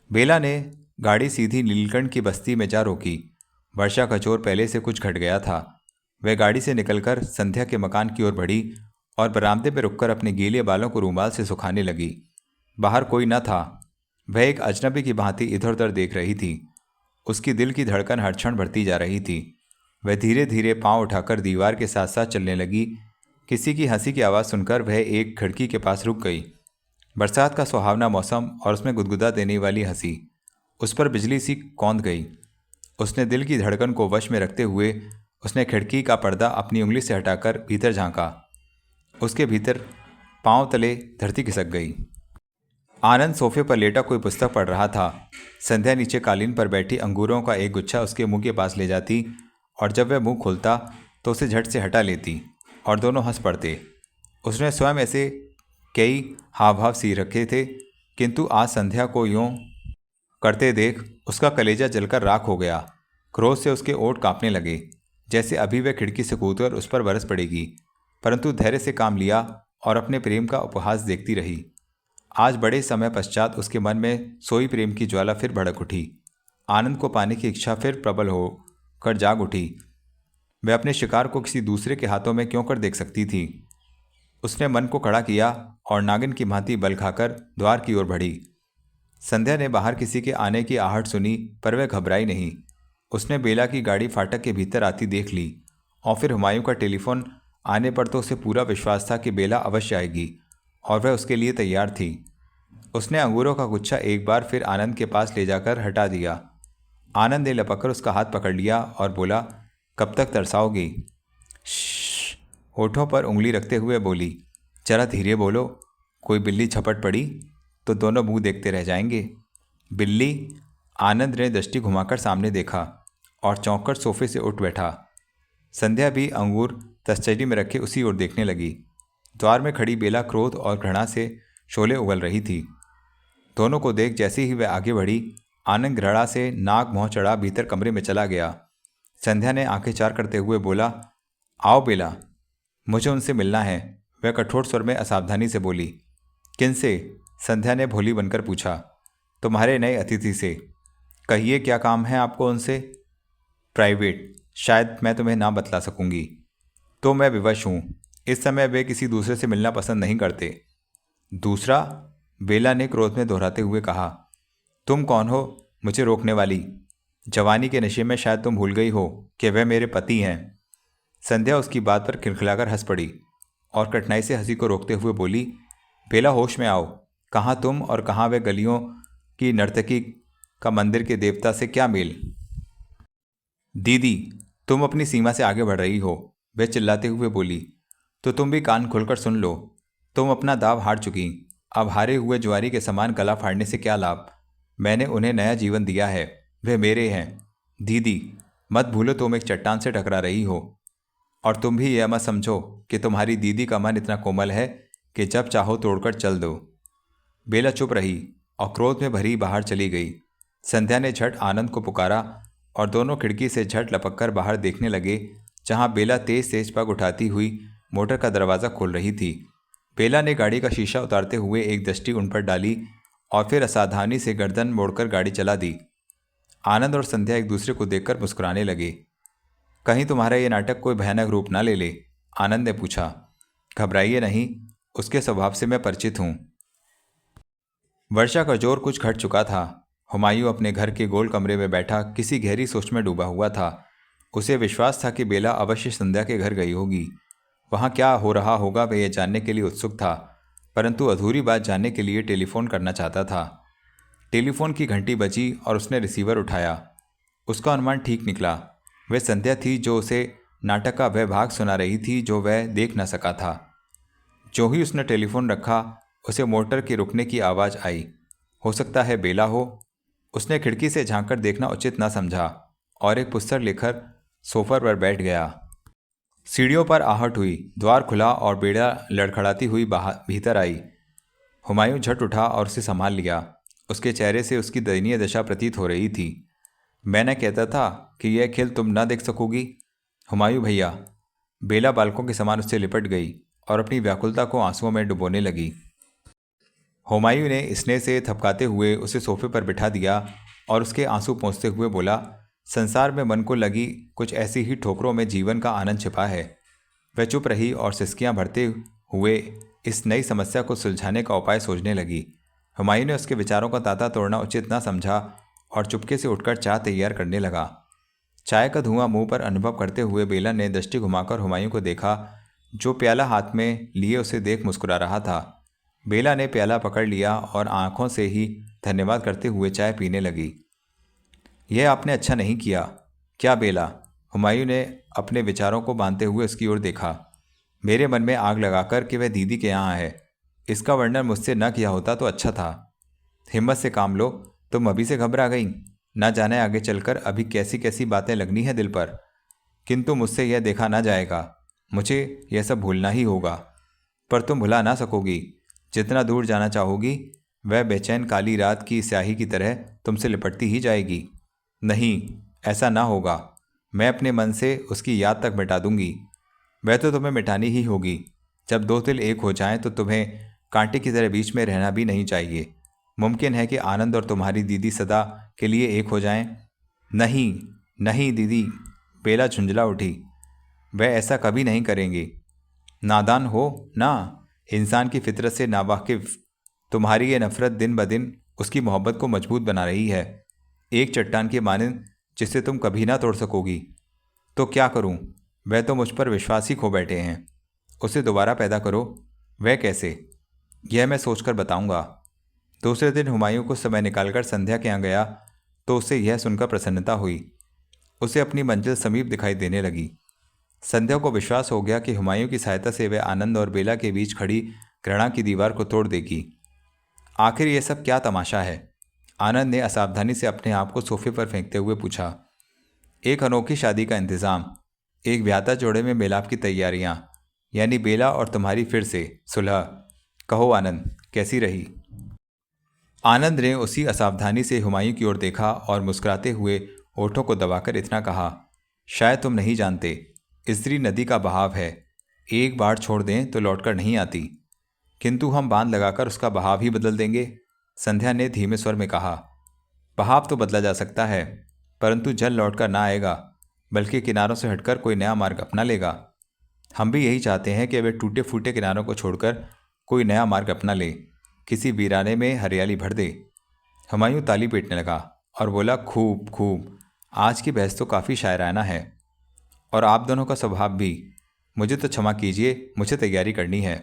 बेला ने गाड़ी सीधी नीलकंठ की बस्ती में जा रोकी। वर्षा का जोर पहले से कुछ घट गया था। वह गाड़ी से निकलकर संध्या के मकान की ओर बढ़ी और बरामदे पर रुककर अपने गीले बालों को रूमाल से सुखाने लगी। बाहर कोई न था। वह एक अजनबी की भांति इधर उधर देख रही थी। उसकी दिल की धड़कन हर क्षण बढ़ती जा रही थी। वह धीरे धीरे पांव उठाकर दीवार के साथ साथ चलने लगी। किसी की हंसी की आवाज़ सुनकर वह एक खिड़की के पास रुक गई। बरसात का सुहावना मौसम और उसमें गुदगुदा देने वाली हंसी उस पर बिजली सी कौंध गई। उसने दिल की धड़कन को वश में रखते हुए उसने खिड़की का पर्दा अपनी उंगली से हटाकर भीतर झांका। उसके भीतर पांव तले धरती खिसक गई। आनंद सोफे पर लेटा कोई पुस्तक पढ़ रहा था। संध्या नीचे कालीन पर बैठी अंगूरों का एक गुच्छा उसके मुंह के पास ले जाती और जब वह मुंह खोलता तो उसे झट से हटा लेती और दोनों हंस पड़ते। उसने स्वयं ऐसे कई हाव भाव सी रखे थे, किंतु आज संध्या को यूं करते देख उसका कलेजा जलकर राख हो गया। क्रोध से उसके ओंठ कांपने लगे, जैसे अभी वह खिड़की से कूदकर उस पर बरस पड़ेगी, परंतु धैर्य से काम लिया और अपने प्रेम का उपहास देखती रही। आज बड़े समय पश्चात उसके मन में सोई प्रेम की ज्वाला फिर भड़क उठी। आनंद को पाने की इच्छा फिर प्रबल होकर जाग उठी। वह अपने शिकार को किसी दूसरे के हाथों में क्यों कर देख सकती थी। उसने मन को खड़ा किया और नागिन की भांति बल खाकर द्वार की ओर बढ़ी। संध्या ने बाहर किसी के आने की आहट सुनी, पर वह घबराई नहीं। उसने बेला की गाड़ी फाटक के भीतर आती देख ली और फिर हुमायूं का टेलीफोन आने पर तो उसे पूरा विश्वास था कि बेला अवश्य आएगी और वह उसके लिए तैयार थी। उसने अंगूरों का गुच्छा एक बार फिर आनंद के पास ले जाकर हटा दिया। आनंद ने लपककर उसका हाथ पकड़ लिया और बोला, कब तक तरसाओगी? श्श्श, होठों पर उंगली रखते हुए बोली, जरा धीरे बोलो, कोई बिल्ली झपट पड़ी तो दोनों मुंह देखते रह जाएंगे। बिल्ली? आनंद ने दृष्टि घुमाकर सामने देखा और चौंककर सोफे से उठ बैठा। संध्या भी अंगूर तस्तरी में रखे उसी ओर देखने लगी। द्वार में खड़ी बेला क्रोध और घृणा से शोले उगल रही थी। दोनों को देख जैसे ही वह आगे बढ़ी, आनंद घृणा से नाक मुँह चढ़ा भीतर कमरे में चला गया। संध्या ने आंखें चार करते हुए बोला, आओ बेला, मुझे उनसे मिलना है। वह कठोर स्वर में असावधानी से बोली। किनसे? संध्या ने भोली बनकर पूछा। तुम्हारे नए अतिथि से। कहिए क्या काम है आपको उनसे? प्राइवेट, शायद मैं तुम्हें ना बतला सकूंगी। तो मैं विवश हूं। इस समय वे किसी दूसरे से मिलना पसंद नहीं करते। दूसरा? बेला ने क्रोध में दोहराते हुए कहा। तुम कौन हो मुझे रोकने वाली? जवानी के नशे में शायद तुम भूल गई हो कि वह मेरे पति हैं। संध्या उसकी बात पर खिलखिलाकर हंस पड़ी और कठिनाई से हंसी को रोकते हुए बोली, बेला होश में आओ। कहाँ तुम और कहाँ वह गलियों की नर्तकी का मंदिर के देवता से क्या मेल? दीदी, तुम अपनी सीमा से आगे बढ़ रही हो, वह चिल्लाते हुए बोली। तो तुम भी कान खोलकर सुन लो। तुम अपना दाव हार चुकी। अब हारे हुए जुआरी के समान गला फाड़ने से क्या लाभ? मैंने उन्हें नया जीवन दिया है, वे मेरे हैं। दीदी, मत भूलो तुम एक चट्टान से टकरा रही हो, और तुम भी यह मत समझो कि तुम्हारी दीदी का मन इतना कोमल है कि जब चाहो तोड़कर चल दो। बेला चुप रही और क्रोध में भरी बाहर चली गई। संध्या ने झट आनंद को पुकारा और दोनों खिड़की से झट लपककर बाहर देखने लगे, जहां बेला तेज तेज पग उठाती हुई मोटर का दरवाज़ा खोल रही थी। बेला ने गाड़ी का शीशा उतारते हुए एक दृष्टि उन पर डाली और फिर असावधानी से गर्दन मोड़कर गाड़ी चला दी। आनंद और संध्या एक दूसरे को देखकर मुस्कुराने लगे। कहीं तुम्हारा ये नाटक कोई भयानक रूप ना ले ले? आनंद ने पूछा। घबराइए नहीं, उसके स्वभाव से मैं परिचित हूँ। वर्षा का जोर कुछ घट चुका था। हुमायूं अपने घर के गोल कमरे में बैठा किसी गहरी सोच में डूबा हुआ था। उसे विश्वास था कि बेला अवश्य संध्या के घर गई होगी। वहाँ क्या हो रहा होगा वह यह जानने के लिए उत्सुक था, परंतु अधूरी बात जानने के लिए टेलीफोन करना चाहता था। टेलीफोन की घंटी बजी और उसने रिसीवर उठाया। उसका अनुमान ठीक निकला। वह संध्या थी जो उसे नाटक का वह भाग सुना रही थी जो वह देख न सका था। जो ही उसने टेलीफोन रखा, उसे मोटर के रुकने की आवाज़ आई। हो सकता है बेला हो। उसने खिड़की से झांककर देखना उचित न समझा और एक पुस्तक लेकर सोफा पर बैठ गया। सीढ़ियों पर आहट हुई, द्वार खुला और बेला लड़खड़ाती हुई भीतर आई। हुमायूं झट उठा और उसे संभाल लिया। उसके चेहरे से उसकी दयनीय दशा प्रतीत हो रही थी। मैंने कहता था कि यह खेल तुम ना देख सकोगी। हुमायूं भैया। बेला बालकों के समान उससे लिपट गई और अपनी व्याकुलता को आंसुओं में डुबोने लगी। हुमायूं ने स्नेह से थपकाते हुए उसे सोफे पर बिठा दिया और उसके आंसू पोंछते हुए बोला, संसार में मन को लगी कुछ ऐसी ही ठोकरों में जीवन का आनंद छिपा है। वह चुप रही और सिसकियां भरते हुए इस नई समस्या को सुलझाने का उपाय सोचने लगी। हुमायूं ने उसके विचारों का तांता तोड़ना उचित न समझा और चुपके से उठकर चाय तैयार करने लगा। चाय का धुआं मुंह पर अनुभव करते हुए बेला ने दृष्टि घुमाकर हुमायूं को देखा, जो प्याला हाथ में लिए उसे देख मुस्कुरा रहा था। बेला ने प्याला पकड़ लिया और आंखों से ही धन्यवाद करते हुए चाय पीने लगी। यह आपने अच्छा नहीं किया। क्या बेला? हुमायूं ने अपने विचारों को बांधते हुए उसकी ओर देखा। मेरे मन में आग लगाकर कि वह दीदी के यहाँ है, इसका वर्णन मुझसे न किया होता तो अच्छा था। हिम्मत से काम लो, तुम अभी से घबरा गई। ना जाने आगे चलकर अभी कैसी कैसी बातें लगनी है दिल पर। किंतु मुझसे यह देखा ना जाएगा, मुझे यह सब भूलना ही होगा। पर तुम भुला ना सकोगी। जितना दूर जाना चाहोगी वह बेचैन काली रात की स्याही की तरह तुमसे लिपटती ही जाएगी। नहीं, ऐसा ना होगा। मैं अपने मन से उसकी याद तक मिटा दूंगी। वह तो तुम्हें मिटानी ही होगी। जब दो दिल एक हो जाएं तो तुम्हें कांटे की तरह बीच में रहना भी नहीं चाहिए। मुमकिन है कि आनंद और तुम्हारी दीदी सदा के लिए एक हो जाएं। नहीं नहीं दीदी, बेला झुंझला उठी। वह ऐसा कभी नहीं करेंगे। नादान हो ना, इंसान की फितरत से नावाकिफ तुम्हारी ये नफरत दिन ब दिन उसकी मोहब्बत को मजबूत बना रही है, एक चट्टान के मानंद जिसे तुम कभी ना तोड़ सकोगी। तो क्या करूं? वह तो मुझ पर विश्वास ही खो बैठे हैं। उसे दोबारा पैदा करो। वह कैसे? यह मैं सोचकर बताऊंगा। दूसरे दिन हुमायूं कुछ समय निकालकर संध्या के यहाँ गया तो उसे यह सुनकर प्रसन्नता हुई। उसे अपनी मंजिल समीप दिखाई देने लगी। संध्या को विश्वास हो गया कि हुमायूं की सहायता से वह आनंद और बेला के बीच खड़ी घृणा की दीवार को तोड़ देगी। आखिर यह सब क्या तमाशा है? आनंद ने असावधानी से अपने आप को सोफे पर फेंकते हुए पूछा। एक अनोखी शादी का इंतजाम, एक ब्याहता जोड़े में मिलाप की तैयारियां, यानी बेला और तुम्हारी फिर से सुलह। कहो आनंद, कैसी रही? आनंद ने उसी असावधानी से हुमायूं की ओर देखा और मुस्कुराते हुए होठों को दबाकर इतना कहा, शायद तुम नहीं जानते, स्त्री नदी का बहाव है। एक बार छोड़ दें तो लौटकर नहीं आती। किंतु हम बांध लगाकर उसका बहाव ही बदल देंगे। संध्या ने धीमे स्वर में कहा। बहाव तो बदला जा सकता है, परंतु जल लौटकर ना आएगा, बल्कि किनारों से हटकर कोई नया मार्ग अपना लेगा। हम भी यही चाहते हैं कि वे टूटे फूटे किनारों को छोड़कर कोई नया मार्ग अपना ले, किसी वीराने में हरियाली भर दे। हुमायूं ताली पीटने लगा और बोला, खूब खूब, आज की बहस तो काफ़ी शायराना है, और आप दोनों का स्वभाव भी। मुझे तो क्षमा कीजिए, मुझे तैयारी करनी है।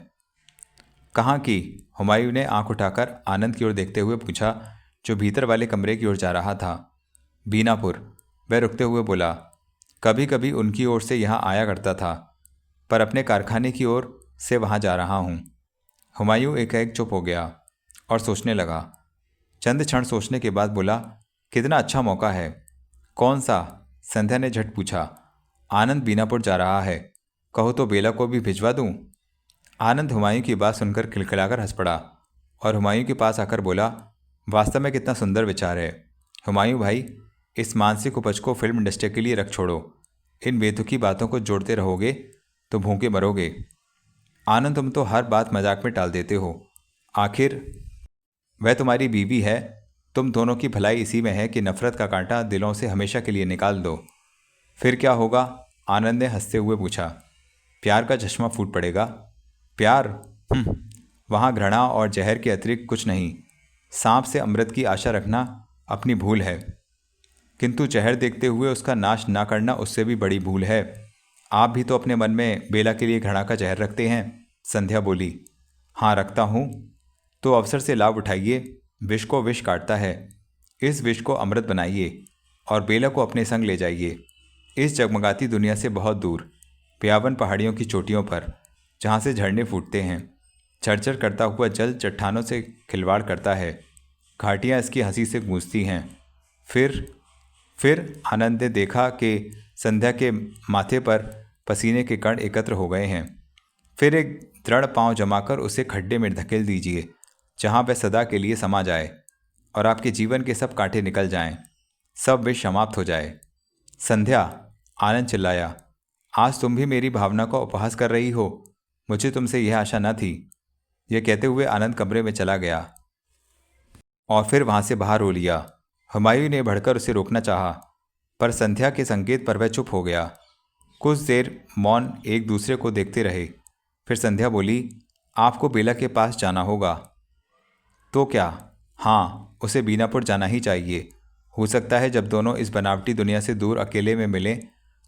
कहाँ की? हुमायूं ने आंख उठाकर आनंद की ओर देखते हुए पूछा, जो भीतर वाले कमरे की ओर जा रहा था। बीनापुर, वह रुकते हुए बोला। कभी कभी उनकी ओर से यहाँ आया करता था, पर अपने कारखाने की ओर से वहाँ जा रहा हूँ। हुमायूं एकाएक चुप हो गया और सोचने लगा। चंद क्षण सोचने के बाद बोला, कितना अच्छा मौका है। कौन सा? संध्या ने झट पूछा। आनंद बीनापुर जा रहा है, कहो तो बेला को भी भिजवा दूँ? आनंद हुमायूं की बात सुनकर खिलखिलाकर हंस पड़ा और हुमायूं के पास आकर बोला, वास्तव में कितना सुंदर विचार है। हुमायूं भाई, इस मानसिक उपज को फिल्म इंडस्ट्री के लिए रख छोड़ो। इन बेतुकी बातों को जोड़ते रहोगे तो भूखे मरोगे। आनंद, तुम तो हर बात मजाक में टाल देते हो। आखिर वह तुम्हारी बीवी है। तुम दोनों की भलाई इसी में है कि नफरत का कांटा दिलों से हमेशा के लिए निकाल दो। फिर क्या होगा? आनंद ने हंसते हुए पूछा। प्यार का चश्मा फूट पड़ेगा। प्यार? वहाँ घृणा और जहर के अतिरिक्त कुछ नहीं। सांप से अमृत की आशा रखना अपनी भूल है, किंतु जहर देखते हुए उसका नाश ना करना उससे भी बड़ी भूल है। आप भी तो अपने मन में बेला के लिए घृणा का जहर रखते हैं। संध्या बोली। हाँ, रखता हूँ। तो अवसर से लाभ उठाइए। विष को विष काटता है, इस विष को अमृत बनाइए और बेला को अपने संग ले जाइए, इस जगमगाती दुनिया से बहुत दूर, प्यावन पहाड़ियों की चोटियों पर, जहाँ से झरने फूटते हैं। झरझर करता हुआ जल चट्टानों से खिलवाड़ करता है, घाटियाँ इसकी हंसी से गूंजती हैं। फिर आनंद ने देखा कि संध्या के माथे पर पसीने के कण एकत्र हो गए हैं। फिर एक दृढ़ पांव जमाकर उसे खड्डे में धकेल दीजिए, जहाँ वह सदा के लिए समा जाए और आपके जीवन के सब कांटे निकल जाएं, सब विष समाप्त हो जाए। संध्या, आनंद चिल्लाया, आज तुम भी मेरी भावना का उपहास कर रही हो। मुझे तुमसे यह आशा न थी। यह कहते हुए आनंद कमरे में चला गया और फिर वहां से बाहर हो लिया। हुमायूं ने बढ़कर उसे रोकना चाहा, पर संध्या के संकेत पर वह चुप हो गया। कुछ देर मौन एक दूसरे को देखते रहे। फिर संध्या बोली, आपको बेला के पास जाना होगा। तो क्या? हाँ, उसे बीनापुर जाना ही चाहिए। हो सकता है जब दोनों इस बनावटी दुनिया से दूर अकेले में मिलें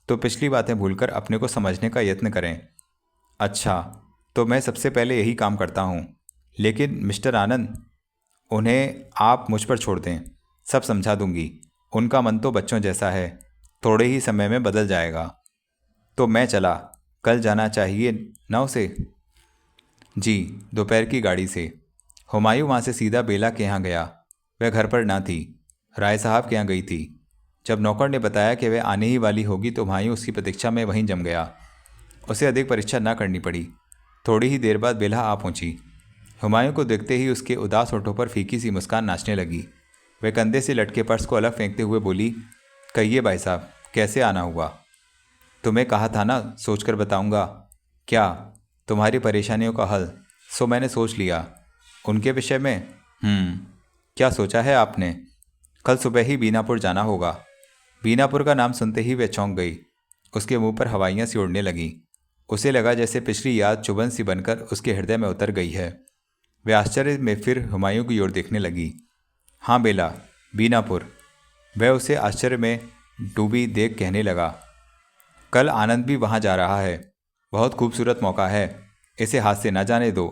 तो पिछली बातें भूलकर अपने को समझने का यत्न करें। अच्छा, तो मैं सबसे पहले यही काम करता हूँ। लेकिन मिस्टर आनंद, उन्हें आप मुझ पर छोड़ दें, सब समझा दूंगी। उनका मन तो बच्चों जैसा है, थोड़े ही समय में बदल जाएगा। तो मैं चला। कल जाना चाहिए न उसे? जी, दोपहर की गाड़ी से। हुमायूं वहाँ से सीधा बेला के यहाँ गया। वह घर पर ना थी, राय साहब के यहाँ गई थी। जब नौकर ने बताया कि वह आने ही वाली होगी तो हुमायूं उसकी प्रतीक्षा में वहीं जम गया। उसे अधिक परीक्षा न करनी पड़ी। थोड़ी ही देर बाद बेला आ पहुंची। हुमायूं को देखते ही उसके उदास होठों पर फीकी सी मुस्कान नाचने लगी। वह कंधे से लटके पर्स को अलग फेंकते हुए बोली, कहिए भाई साहब, कैसे आना हुआ? तुम्हें कहा था ना, सोचकर बताऊंगा। क्या? तुम्हारी परेशानियों का हल? सो मैंने सोच लिया। उनके विषय में? क्या सोचा है आपने? कल सुबह ही बीनापुर जाना होगा। बीनापुर का नाम सुनते ही वह चौंक गई। उसके मुंह पर हवाइयाँ सी उड़ने लगीं। उसे लगा जैसे पिछली याद चुभन सी बनकर उसके हृदय में उतर गई है। वह आश्चर्य में फिर हुमायूं की ओर देखने लगी। हाँ बेला, बीनापुर। वह उसे आश्चर्य में डूबी देख कहने लगा, कल आनंद भी वहाँ जा रहा है। बहुत खूबसूरत मौका है, इसे हाथ से न जाने दो।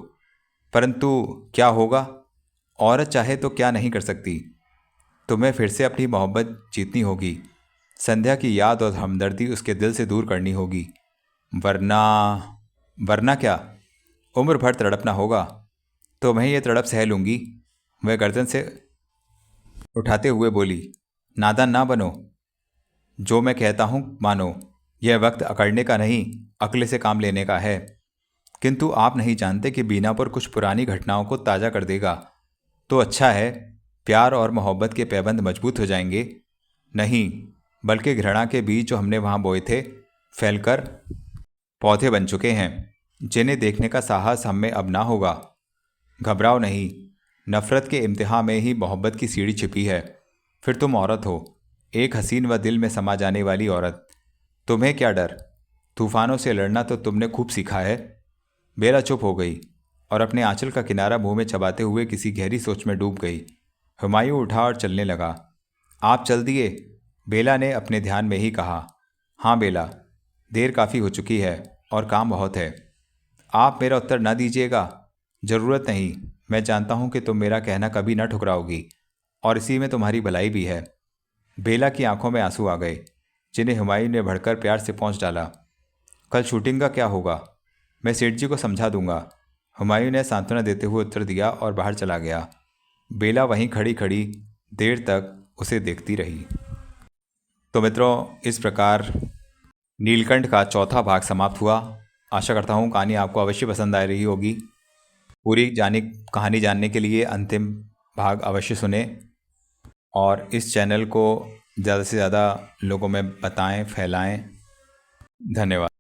परंतु क्या होगा? औरत चाहे तो क्या नहीं कर सकती। तुम्हें फिर से अपनी मोहब्बत जीतनी होगी। संध्या की याद और हमदर्दी उसके दिल से दूर करनी होगी। वरना क्या? उम्र भर तड़पना होगा। तो मैं ये तड़प सह लूँगी। वह गर्दन से उठाते हुए बोली, नादान ना बनो। जो मैं कहता हूँ मानो। यह वक्त अकड़ने का नहीं, अक्ल से काम लेने का है। किंतु आप नहीं जानते कि बीनापुर कुछ पुरानी घटनाओं को ताज़ा कर देगा। तो अच्छा है, प्यार और मोहब्बत के पैबंद मजबूत हो जाएंगे। नहीं, बल्कि घृणा के बीज जो हमने वहाँ बोए थे फैलकर पौधे बन चुके हैं, जिन्हें देखने का साहस हम में अब ना होगा। घबराओ नहीं, नफ़रत के इम्तिहान में ही मोहब्बत की सीढ़ी छिपी है। फिर तुम औरत हो, एक हसीन व दिल में समा जाने वाली औरत। तुम्हें क्या डर? तूफानों से लड़ना तो तुमने खूब सीखा है। बेला चुप हो गई और अपने आंचल का किनारा मुंह में चबाते हुए किसी गहरी सोच में डूब गई। हुमायूं उठा और चलने लगा। आप चल दिए? बेला ने अपने ध्यान में ही कहा। हाँ बेला, देर काफ़ी हो चुकी है और काम बहुत है। आप मेरा उत्तर न दीजिएगा। ज़रूरत नहीं, मैं जानता हूँ कि तुम मेरा कहना कभी न ठुकराओगी और इसी में तुम्हारी भलाई भी है। बेला की आंखों में आंसू आ गए, जिन्हें हुमायूं ने भड़कर प्यार से पहुँच डाला। कल शूटिंग का क्या होगा? मैं सेठ जी को समझा दूंगा, हुमायूं ने सांत्वना देते हुए उत्तर दिया और बाहर चला गया। बेला वहीं खड़ी खड़ी देर तक उसे देखती रही। तो मित्रों, इस प्रकार नीलकंठ का चौथा भाग समाप्त हुआ। आशा करता हूँ कहानी आपको अवश्य पसंद आ रही होगी। पूरी कहानी जानने के लिए अंतिम भाग अवश्य सुने और इस चैनल को ज़्यादा से ज़्यादा लोगों में बताएं, फैलाएं। धन्यवाद।